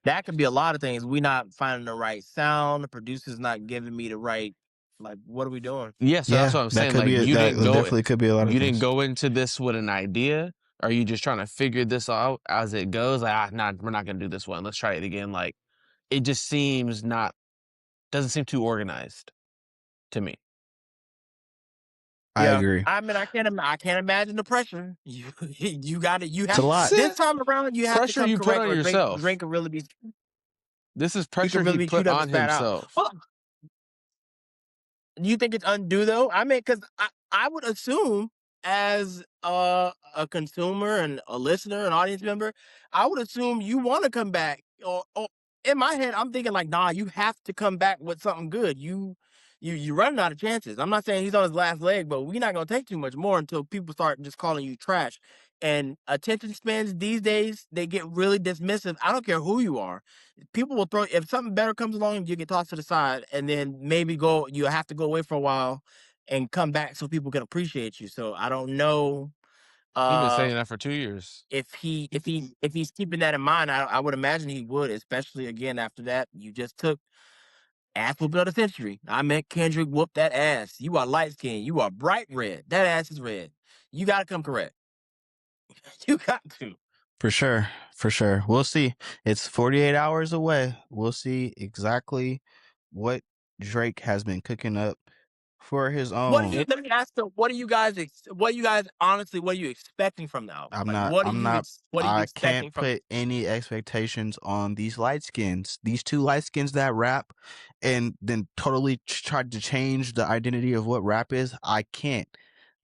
That could be a lot of things. We not finding the right sound. The producer's not giving me the right. Like, what are we doing? Yeah, so that's Yeah, what I'm that saying. could Like be that definitely could be a lot of you didn't things. go into this with an idea. Are you just trying to figure this out as it goes? Like, nah, we're not gonna do this one. Let's try it again. Like, it just seems not doesn't seem too organized to me. I Yeah, agree. I mean, I can't imagine the pressure. You got it. You It's a have lot. this time around. You have to Pressure come you put correct, on or yourself. drink could really be. This is He pressure could really he be put chewed up and on spat out. himself. Well, do you think it's undue though? I mean, because I would assume as a consumer and a listener, an audience member, I would assume you want to come back. Or in my head, I'm thinking like, nah, you have to come back with something good. You running out of chances. I'm not saying he's on his last leg, but we're not gonna take too much more until people start just calling you trash. And attention spans these days, they get really dismissive. I don't care who you are. People will throw if something better comes along, you get tossed to the side, and then maybe you have to go away for a while and come back so people can appreciate you. So I don't know He's been uh saying that for 2 years. if he's keeping that in mind. I would imagine he would, especially again after that. You just took ass whooping of the century. I meant Kendrick whooped that ass. You are light skinned. You are bright red. That ass is red. You gotta come correct. You got to. For sure. For sure. We'll see. It's 48 hours away. We'll see exactly what Drake has been cooking up for his What do own. you let me ask though, what do you guys honestly, what are you expecting from the album? I'm Like not I'm not what are you I expecting can't from put any expectations on these light skins. These 2 light skins that rap and then totally tried to change the identity of what rap is. I can't.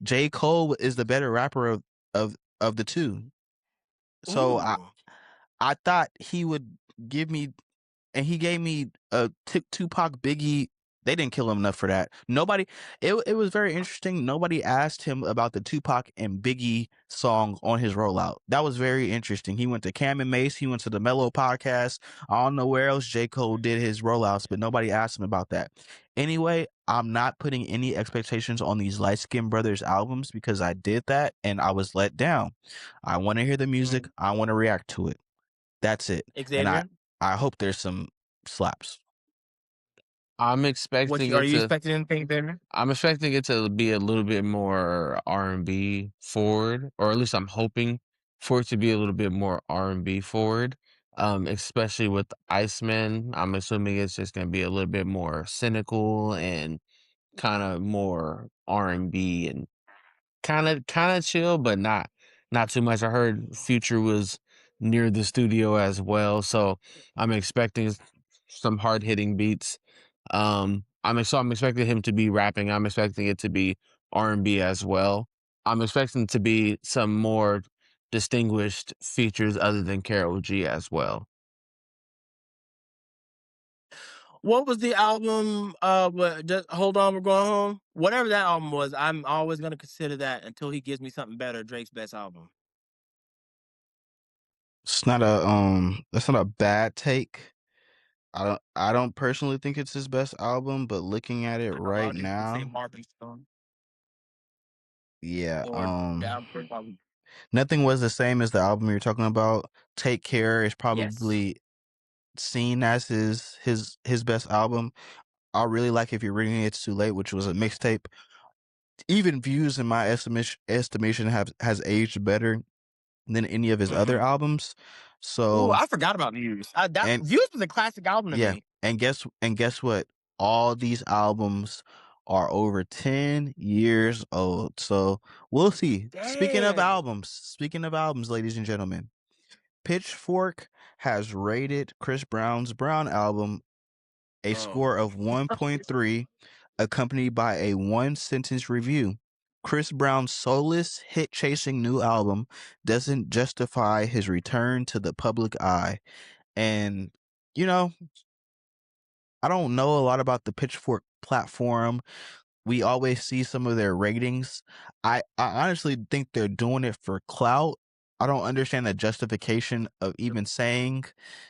J. Cole is the better rapper of the 2. So Ooh. I thought he would give me, and he gave me a Tupac Biggie. They didn't kill him enough for that. Nobody. It was very interesting. Nobody asked him about the Tupac and Biggie song on his rollout. That was very interesting. He went to Cam and Mace. He went to the Mellow podcast. I don't know where else J. Cole did his rollouts, but nobody asked him about that. Anyway, I'm not putting any expectations on these Light Skin Brothers albums because I did that and I was let down. I want to hear the music. I want to react to it. That's it. And Xavier, I hope there's some slaps. I'm expecting are it you to expecting anything there? I'm expecting it to be a little bit more R&B forward, or at least I'm hoping for it to be a little bit more R&B forward. Especially with ICEMAN, I'm assuming it's just gonna be a little bit more cynical and kind of more R&B and kind of chill, but not too much. I heard Future was near the studio as well, so I'm expecting some hard hitting beats. I'm expecting him to be rapping. I'm expecting it to be R&B as well. I'm expecting to be some more distinguished features other than Carol G as well. What was the album? What, just hold on, we're going home. Whatever that album was, I'm always gonna consider that until he gives me something better. Drake's best album. It's not a that's not a bad take. I don't personally think it's his best album, but looking at it I know a lot right of people would say now, Marvin Stone yeah, or Down for Republic. Nothing Was the Same as the album you're talking about. Take Care is Yes. probably seen as his best album. I really like If You're Reading It's Too Late, which was a mixtape. Even Views, in my estimation, has aged better than any of his other Hmm. albums. Ooh, So I forgot about Views. That and Views was a classic album to yeah, me. and guess what? All these albums are over 10 years old. So we'll see. Damn. Speaking of albums, ladies and gentlemen, Pitchfork has rated Chris Brown's Brown album a Oh. score of 1.3, accompanied by a one-sentence review. Chris Brown's soulless, hit-chasing new album doesn't justify his return to the public eye. And, you know, I don't know a lot about the Pitchfork platform. We always see some of their ratings. I honestly think they're doing it for clout. I don't understand the justification of even saying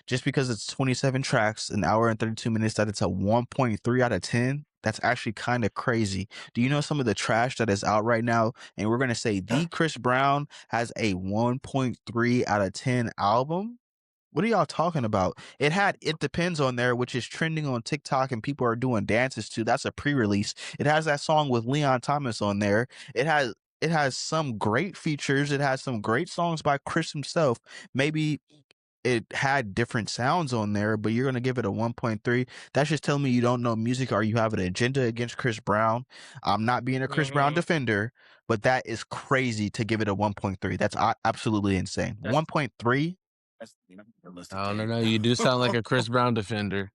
just because it's 27 tracks, an hour and 32 minutes, that it's a 1.3 out of 10. That's actually kind of crazy. Do you know some of the trash that is out right now? And we're going to say the Chris Brown has a 1.3 out of 10 album? What are y'all talking about? It had It Depends on there, which is trending on TikTok and people are doing dances to. That's a pre-release. It has that song with Leon Thomas on there. It has some great features. It has some great songs by Chris himself. Maybe it had different sounds on there, but you're gonna give it a 1.3. That's just telling me you don't know music or you have an agenda against Chris Brown. I'm not being a Chris Brown Hmm. defender, but that is crazy to give it a 1.3. That's absolutely insane. That's 1.3. that's realistic I don't take. know. You do sound like a Chris Brown defender.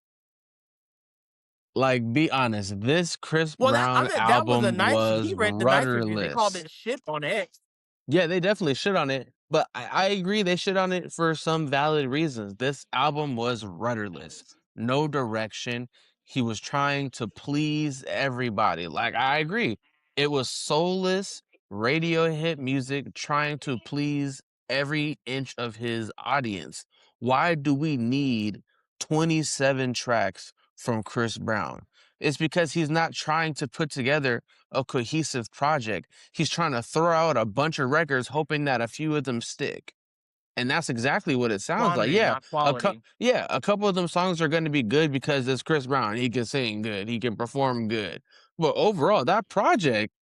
Like, be honest. This Chris Well, that I Brown mean, that was a album nice. He was read the nice review. They called rudderless. it shit on X. Yeah, they definitely shit on it, but I agree they shit on it for some valid reasons. This album was rudderless, no direction. He was trying to please everybody. Like, I agree. It was soulless radio hit music trying to please every inch of his audience. Why do we need 27 tracks from Chris Brown? It's because he's not trying to put together a cohesive project. He's trying to throw out a bunch of records hoping that a few of them stick. And that's exactly what it sounds like. Quantity, Yeah, not quality. a couple of them songs are going to be good because it's Chris Brown. He can sing good. He can perform good. But overall, that project,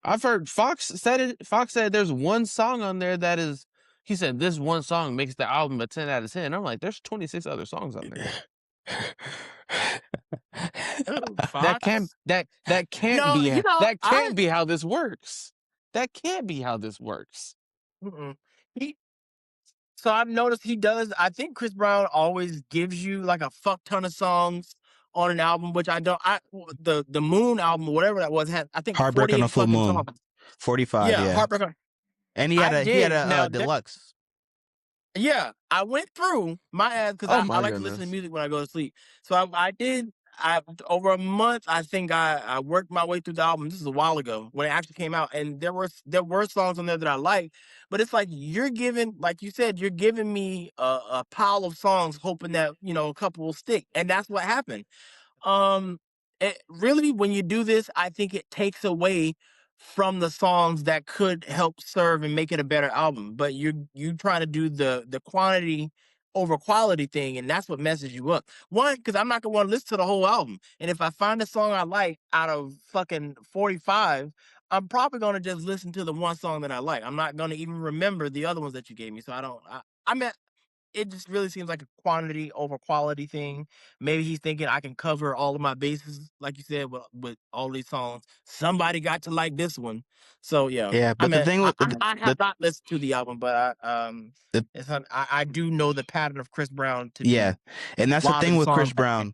I've heard Fox said it. Fox said there's one song on there that is. He said this one song makes the album a 10 out of 10. I'm like, there's 26 other songs on there. Ooh, That can't Fox. that can't No, be you know, that can't be how this works. That can't be how this works. mm-mm. He so I've noticed he does. I think Chris Brown always gives you like a fuck ton of songs on an album, which I don't. The Moon album, whatever that was, had I think Heartbreak on a 48 Full fucking Moon. songs. 45, Yeah, yeah. Heartbreak. And he had I a he had dig. a Now deluxe. yeah, I went through my ass because Oh I my like to listen to goodness. music when I go to sleep. So I did. I over a month. I think I worked my way through the album. This is a while ago when it actually came out, and there were songs on there that I like. But it's like you're giving, like you said, you're giving me a pile of songs, hoping that a couple will stick, and that's what happened. Um, it really, when you do this, I think it takes away from the songs that could help serve and make it a better album. But you trying to do the quantity over quality thing, and that's what messes you up. One, because I'm not gonna want to listen to the whole album, and if I find a song I like out of fucking 45, I'm probably gonna just listen to the one song that I like. I'm not gonna even remember the other ones that you gave me. So I don't. I mean, it just really seems like a quantity over quality thing. Maybe he's thinking I can cover all of my bases, like you said, with all these songs. Somebody got to like this one, so yeah. Yeah, I but the mean, thing with I have not listened to the album, but the I do know the pattern of Chris Brown to yeah, be and that's the thing lobbing with songs Chris back there. Brown.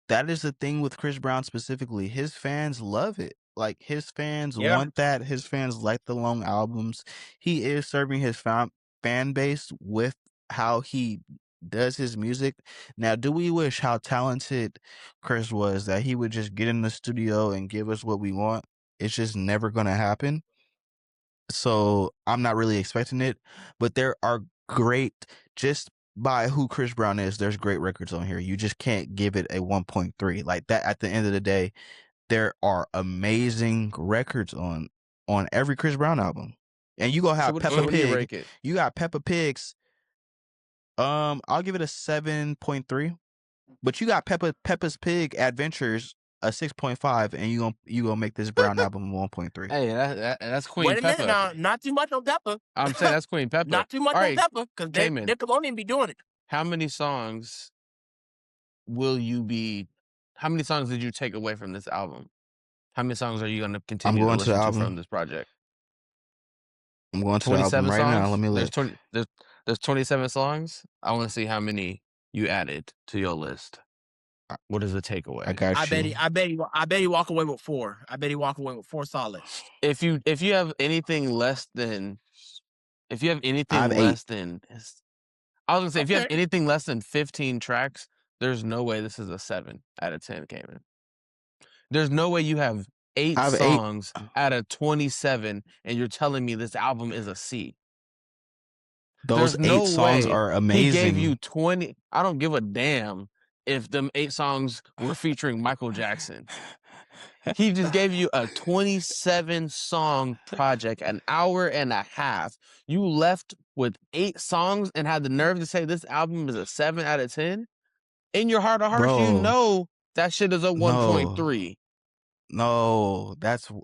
That is the thing with Chris Brown specifically. His fans love it. Like his fans Yeah. want that. His fans like the long albums. He is serving his fan base with how he does his music. Now, do we wish how talented Chris was that he would just get in the studio and give us what we want? It's just never going to happen. So I'm not really expecting it, but there are great, just by who Chris Brown is, there's great records on here. You just can't give it a 1.3 like that. At the end of the day, there are amazing records on every Chris Brown album. And you gonna So have what Peppa so what do you Pig. rate it? You got Peppa Pig's. I'll give it a 7.3. But you got Peppa's Pig Adventures a 6.5, and you gonna make this Brown album a 1.3. Hey, that's Queen Wait a minute Peppa. now, not too much on Pepper. I'm saying that's Queen Peppa. Not too much All on right, Pepper, because they Cayman, Nickelodeon be doing it. how many songs will you be? How many songs did you take away from this album? How many songs are you going to I'm continue to going to the listen to from album. this project? I'm going to the album 27 right now. songs? Let me There's look. 20 there's 27 songs. I want to see how many you added to your list. What is the I takeaway? got I bet you. he walk away with 4. I bet he walk away with 4 solid. If you have anything less than I have 8. I was gonna say if you have Okay. anything less than 15 tracks, there's no way this is a 7 out of 10, Cayman. There's no way you have 8 I have 8. songs out of 27 and you're telling me this album is a C. Those There's 8 no songs way are he gave you amazing. 20. I don't give a damn if them 8 songs were featuring Michael Jackson. He just gave you a 27 song project, an hour and a half. You left with 8 songs and had the nerve to say this album is a 7 out of 10? In your heart of hearts, you Bro, know that shit is a no. 1.3. No,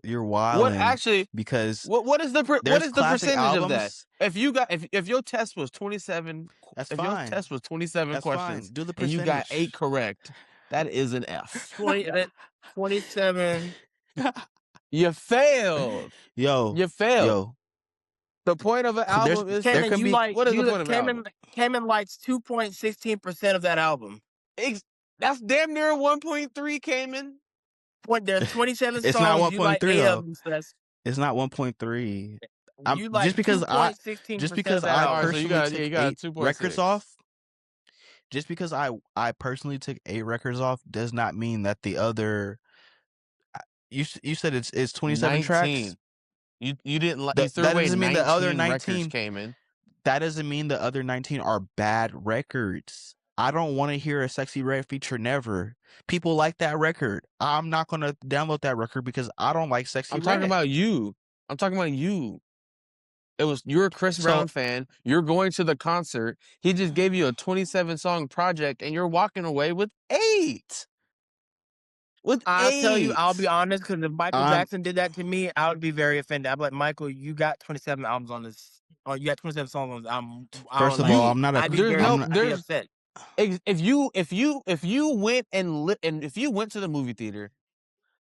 you're What wilding actually because what is the there's classic percentage of that? albums. If you got if your test was 27 That's if your fine. test was 27 That's fine. questions Do the and you got 8 percentage. correct, that is an F. 27. You failed. Yo, You failed. yo. The point of an There's album is there Cayman, can you be like what is the point of an album? Cayman likes 2.16% of that album. That's damn near a 1.3, Cayman. There's 27 It's not songs, you like 1.3 8 of though. them, so that's It's not 1.3. I'm you just like because I 2.16% of that All right, album. so you personally got took you got 8 records 2.6. off. Just because I personally took 8 records off does not mean that the other. You said it's 27 tracks. 19. You didn't like you threw That away doesn't mean the other 19 records, 19. Cayman. That doesn't mean the other 19 are bad records. I don't want to hear a Sexy Red feature never. People like that record. I'm not going to download that record because I don't like Sexy I'm Red. talking about you. I'm talking about you. You're a Chris Brown fan. You're going to the concert. He just gave you a 27 song project and you're walking away with 8. With I'll tell you, 8. I'll be honest, because if Michael I'm Jackson did that to me, I would be very offended. I'd be like, Michael, you got 27 albums on this, or you got 27 songs on this album. First of all, I'm not a I'd be I'd be upset. If you went and if you went to the movie theater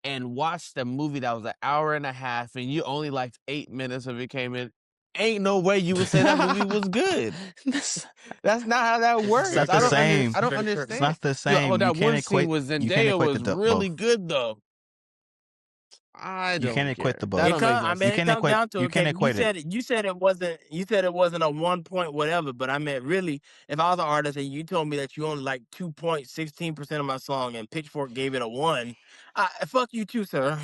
and watched a movie that was an hour and a half and you only liked 8 minutes of it came in, ain't no way you would say that movie was good. That's not how that works. It's not the same. I don't Very understand. true. It's not the same. Oh, that You can't one equate. scene with You can't Zendaya equate was the really both. good though. I You don't can't equate care. the both. That It don't come, make no I sense. mean, You it can't comes equate. down to You okay. can't equate it. You said it wasn't a 1 point whatever. But I mean, really, if I was an artist and you told me that you only like 2.16% of my song and Pitchfork gave it a 1, fuck you too, sir.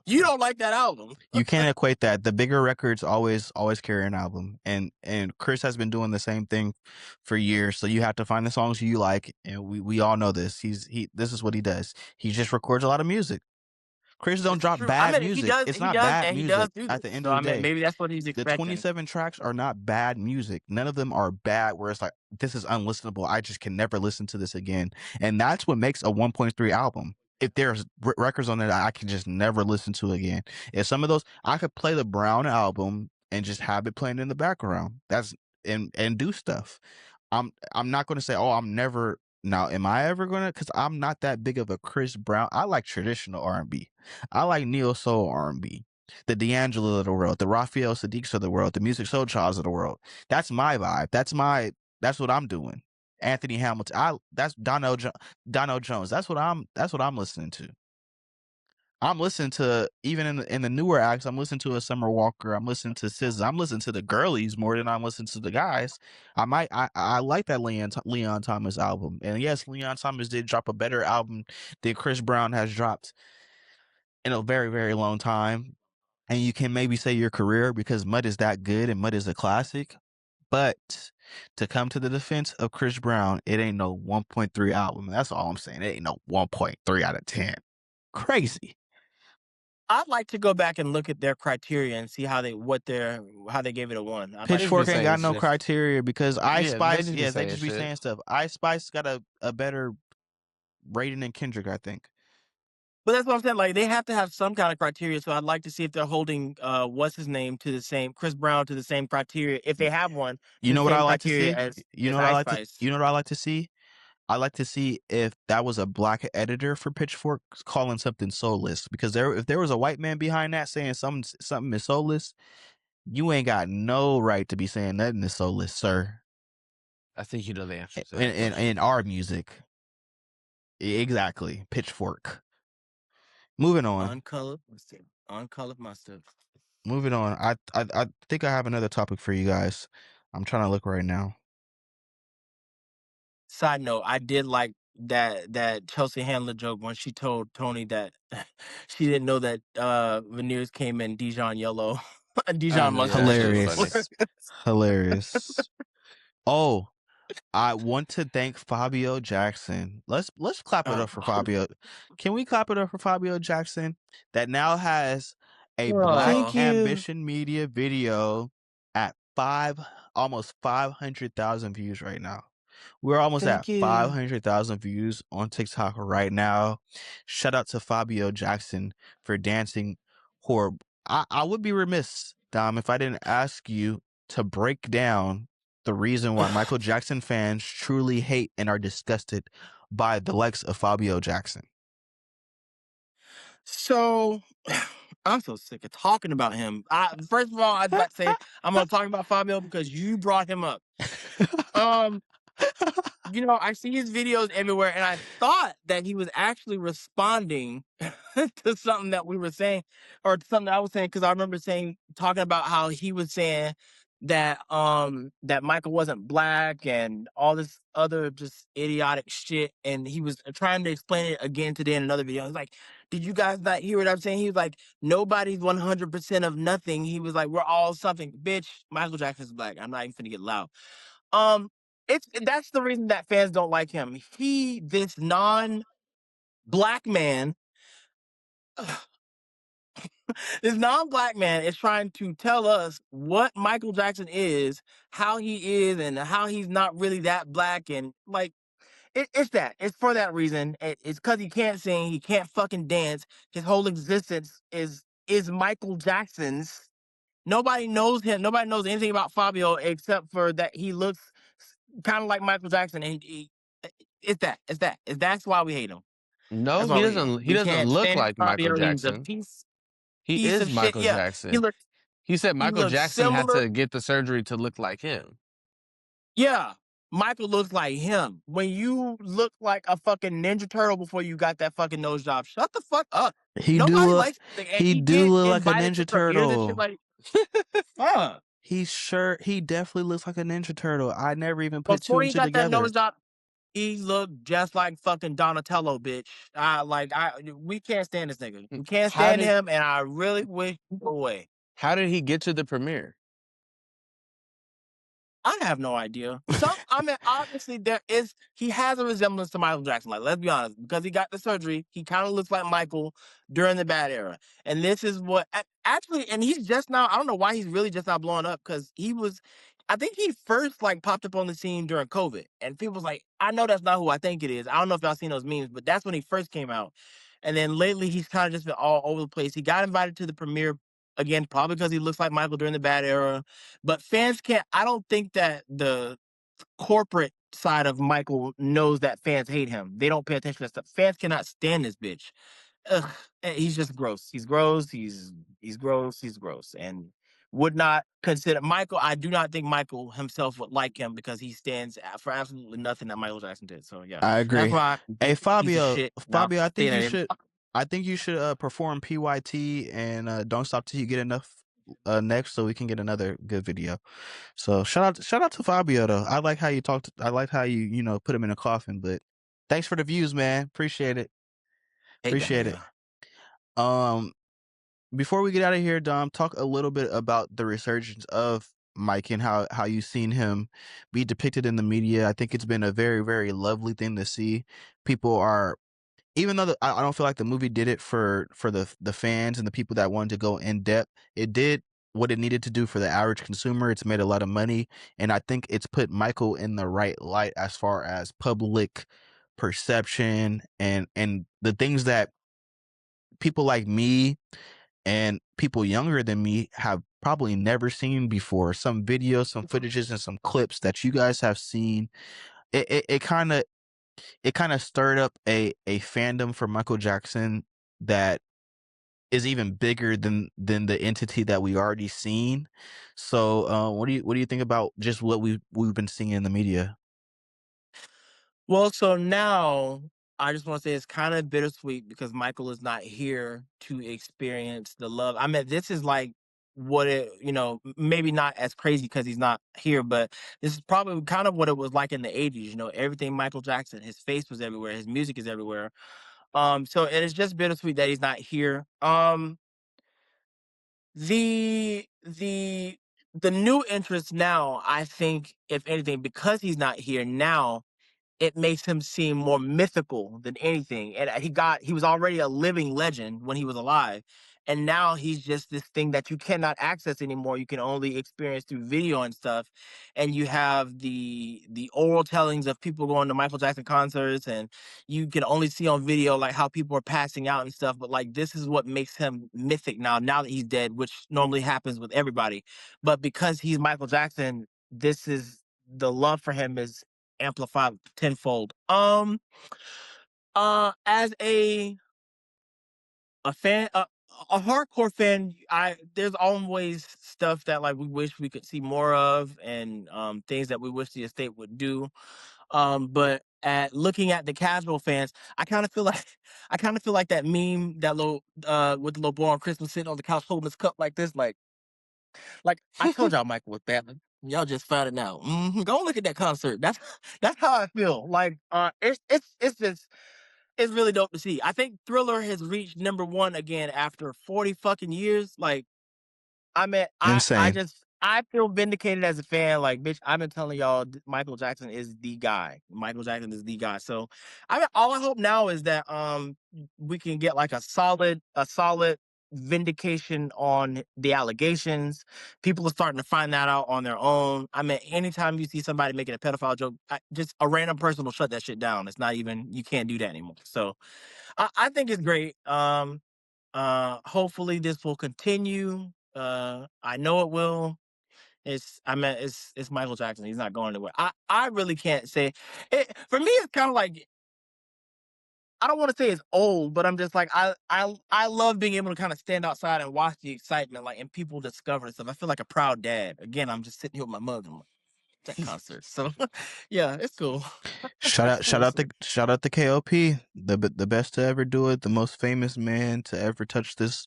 You don't like that album. You can't equate that. The bigger records always carry an album, and Chris has been doing the same thing for years. So you have to find the songs you like, and we all know this. This is what he does. He just records a lot of music. Chris don't It's drop true. I bad mean, music. It's not bad he does music do at this. the end So of I the mean, day. maybe that's what he's The expecting. 27 tracks are not bad music. None of them are bad where it's like, this is unlistenable. I just can never listen to this again. And that's what makes a 1.3 album. If there's records on there that I can just never listen to again. If some of those, I could play the Brown album and just have it playing in the background. And do stuff. I'm not gonna say, oh, I'm never now. Am I ever gonna? Because I'm not that big of a Chris Brown. I like traditional R&B. I like neo soul R&B. The D'Angelo of the world, the Raphael Sadiqs of the world, the Music Soul Childs of the world. That's my vibe. That's what I'm doing. Anthony Hamilton. That's Dono Jones. That's what I'm listening to. I'm listening to even in the newer acts. I'm listening to a Summer Walker. I'm listening to SZA. I'm listening to the girlies more than I'm listening to the guys. I like that Leon Thomas album, and yes, Leon Thomas did drop a better album than Chris Brown has dropped in a very very long time. And you can maybe say your career because Mud is that good and Mud is a classic. But to come to the defense of Chris Brown, it ain't no 1.3 album. That's all I'm saying. It ain't no 1.3 out of 10. Crazy. I'd like to go back and look at their criteria and see how they gave it a 1. I'd They like to just be Pitchfork see ain't that. saying got no shit. criteria because Ice Yeah, they Spice, just be yes, they saying just be shit. saying stuff. Ice Spice got a better rating than Kendrick, I think. But that's what I'm saying. Like they have to have some kind of criteria. So I'd like to see if they're holding what's his name to the same Chris Brown to the same criteria, if they have one, You to the know what I same like to criteria see? as You know as what I Ice like to Spice. you know what I like to see? I like to see if that was a black editor for Pitchfork calling something soulless. Because if there was a white man behind that saying something is soulless, you ain't got no right to be saying nothing is soulless, sir. I think you know the answer to In that in, question. in our music. Exactly. Pitchfork. Moving on. Uncolored mustard. Uncolored mustard. Moving on. I think I have another topic for you guys. I'm trying to look right now. Side note, I did like that Chelsea Handler joke when she told Tony that she didn't know that veneers came in Dijon yellow, I Dijon know that mustard. shit was funny. Hilarious. Hilarious. Oh, I want to thank Fabio Jackson. Let's clap it Oh. up for Fabio. Can we clap it up for Fabio Jackson that now has a Black Thank Oh. you. Ambition Media video at almost 500,000 views right now. We're almost at Thank you. 500,000 views on TikTok right now. Shout out to Fabio Jackson for dancing horrible. I would be remiss, Dom, if I didn't ask you to break down the reason why Michael Jackson fans truly hate and are disgusted by the likes of Fabio Jackson. So I'm so sick of talking about him. First of all, I was about to say I'm gonna talk about Fabio because you brought him up. Um, I see his videos everywhere, and I thought that he was actually responding to something that we were saying, or to something I was saying, because I remember talking about how he was saying that Michael wasn't black and all this other just idiotic shit, and he was trying to explain it again today in another video. I was like, did you guys not hear what I'm saying? He was like, nobody's 100% of nothing. He was like, we're all something. Bitch, Michael Jackson's black. I'm not even gonna get loud. Um, that's the reason that fans don't like him. This non-black man, this non-black man is trying to tell us what Michael Jackson is, how he is, and how he's not really that black. And like, it's that. It's for that reason. It's because he can't sing, he can't fucking dance. His whole existence is Michael Jackson's. Nobody knows him. Nobody knows anything about Fabio except for that he looks kind of like Michael Jackson, and it's that. It's that. That's why we hate him. No, That's why we hate him. he We doesn't can't look stand like Michael Fabio. He's a Jackson. He piece is of shit. Michael Yeah, he Jackson. looks He said he Michael looks Jackson had similar. to get the surgery to look like him. Yeah, Michael looks like him. When you look like a fucking Ninja Turtle before you got that fucking nose job, shut the fuck up. He do Nobody look likes and he he do get look like a invited to Ninja premieres and shit Turtle. like, uh, He definitely looks like a Ninja Turtle. I never even put two before and he two got that nose together. job, he looked just like fucking Donatello, bitch. We can't stand this nigga. We can't How stand did him, and I really wish he'd go away. he get to the premiere? I have no idea. I mean, obviously he has a resemblance to Michael Jackson. Like, let's be honest, because he got the surgery, he kind of looks like Michael during the bad era. And this is actually, and he's just now, I don't know why he's really just now blowing up, because I think he first like popped up on the scene during COVID. And people was like, I know that's not who I think it is. I don't know if y'all seen those memes, but that's when he first came out. And then lately he's kind of just been all over the place. He got invited to the premiere again, probably because he looks like Michael during the bad era. But fans can't. I don't think that corporate side of Michael knows that fans hate him. They don't pay attention to that stuff. Fans cannot stand this bitch. Ugh, he's just gross. He's gross. He's gross. He's gross, and would not consider Michael. I do not think Michael himself would like him because he stands for absolutely nothing that Michael Jackson did. So yeah, I that's agree. why Hey piece of Fabio, shit. Now Fabio, staying at him. I think you should perform PYT and Don't Stop Till You Get Enough next so we can get another good video. So shout out to Fabio though. I like how you talked. I like how you know put him in a coffin. But thanks for the views, man. Appreciate it. Hate that Appreciate it. nigga. Before we get out of here, Dom, talk a little bit about the resurgence of Mike and how you've seen him be depicted in the media. I think it's been a very, very lovely thing to see. People are, even though I don't feel like the movie did it for the fans and the people that wanted to go in depth. It did what it needed to do for the average consumer. It's made a lot of money, and I think it's put Michael in the right light as far as public perception and the things that people like me and people younger than me have probably never seen before. Some videos, some footages, and some clips that you guys have seen. It kind of stirred up a fandom for Michael Jackson that is even bigger than the entity that we already seen. So, what do you think about just what we've been seeing in the media? Well, so now I just want to say it's kind of bittersweet because Michael is not here to experience the love. I mean, this is like what it, maybe not as crazy because he's not here, but this is probably kind of what it was like in the 80s. Everything Michael Jackson, his face was everywhere, his music is everywhere. So it is just bittersweet that he's not here. The new interest now, I think, if anything, because he's not here now, it makes him seem more mythical than anything. And he was already a living legend when he was alive. And now he's just this thing that you cannot access anymore. You can only experience through video and stuff. And you have the oral tellings of people going to Michael Jackson concerts, and you can only see on video like how people are passing out and stuff. But like this is what makes him mythic now that he's dead, which normally happens with everybody. But because he's Michael Jackson, this is the love for him is amplified tenfold. As a fan, a hardcore fan, there's always stuff that like we wish we could see more of, and things that we wish the estate would do. But at looking at the casual fans, I kind of feel like I kind of feel like that meme, that little with the little boy on Christmas sitting on the couch holding his cup like this, like I told y'all Michael was bad. Y'all just found it out. Go look at that concert. That's how I feel. Like it's just it's really dope to see. I think Thriller has reached #1 again after 40 fucking years. Like I mean, Insane. I feel vindicated as a fan. Like, bitch, I've been telling y'all Michael Jackson is the guy. Michael Jackson is the guy. So I mean, all I hope now is that we can get like a solid vindication on the allegations. People are starting to find that out on their own. I mean, anytime you see somebody making a pedophile joke, just a random person will shut that shit down. It's not even, you can't do that anymore. So I think it's great. Hopefully this will continue. I know it will. It's Michael Jackson. He's not going anywhere. I really can't say it. For me, it's kind of like, I don't want to say it's old, but I'm just like, I love being able to kind of stand outside and watch the excitement, like, and people discover stuff. I feel like a proud dad. Again, I'm just sitting here with my mug and I'm like, that concert. So yeah, it's cool. It's cool. Shout out the KOP, the best to ever do it, the most famous man to ever touch this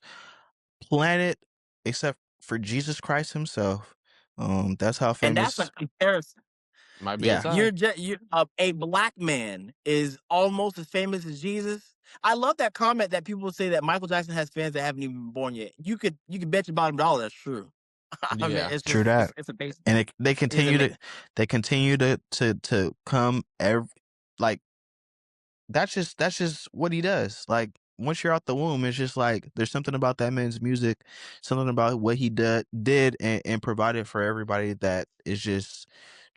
planet, except for Jesus Christ himself. That's how And that's a famous. comparison. Might be a Yeah, time. A black man is almost as famous as Jesus. I love that comment that people say that Michael Jackson has fans that haven't even been born yet. You could bet your bottom dollar that's true. I mean, Yeah. it's true just that. it's amazing. And It's amazing. they continue to come every, like, that's just what he does. Like once you're out the womb, it's just like there's something about that man's music, something about what he did and provided for everybody that is just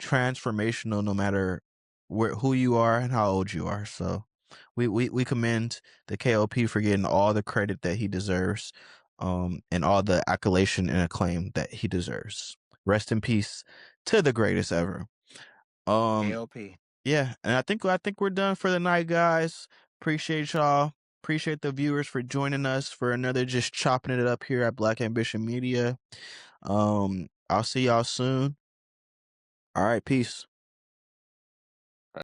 transformational, no matter who you are and how old you are. So we commend the KOP for getting all the credit that he deserves, and all the accolation and acclaim that he deserves. Rest in peace to the greatest ever. Um, AOP. yeah, and I think we're done for the night, guys. Appreciate y'all. Appreciate the viewers for joining us for another just chopping it up here at Black Ambition Media. I'll see y'all soon. All right, peace.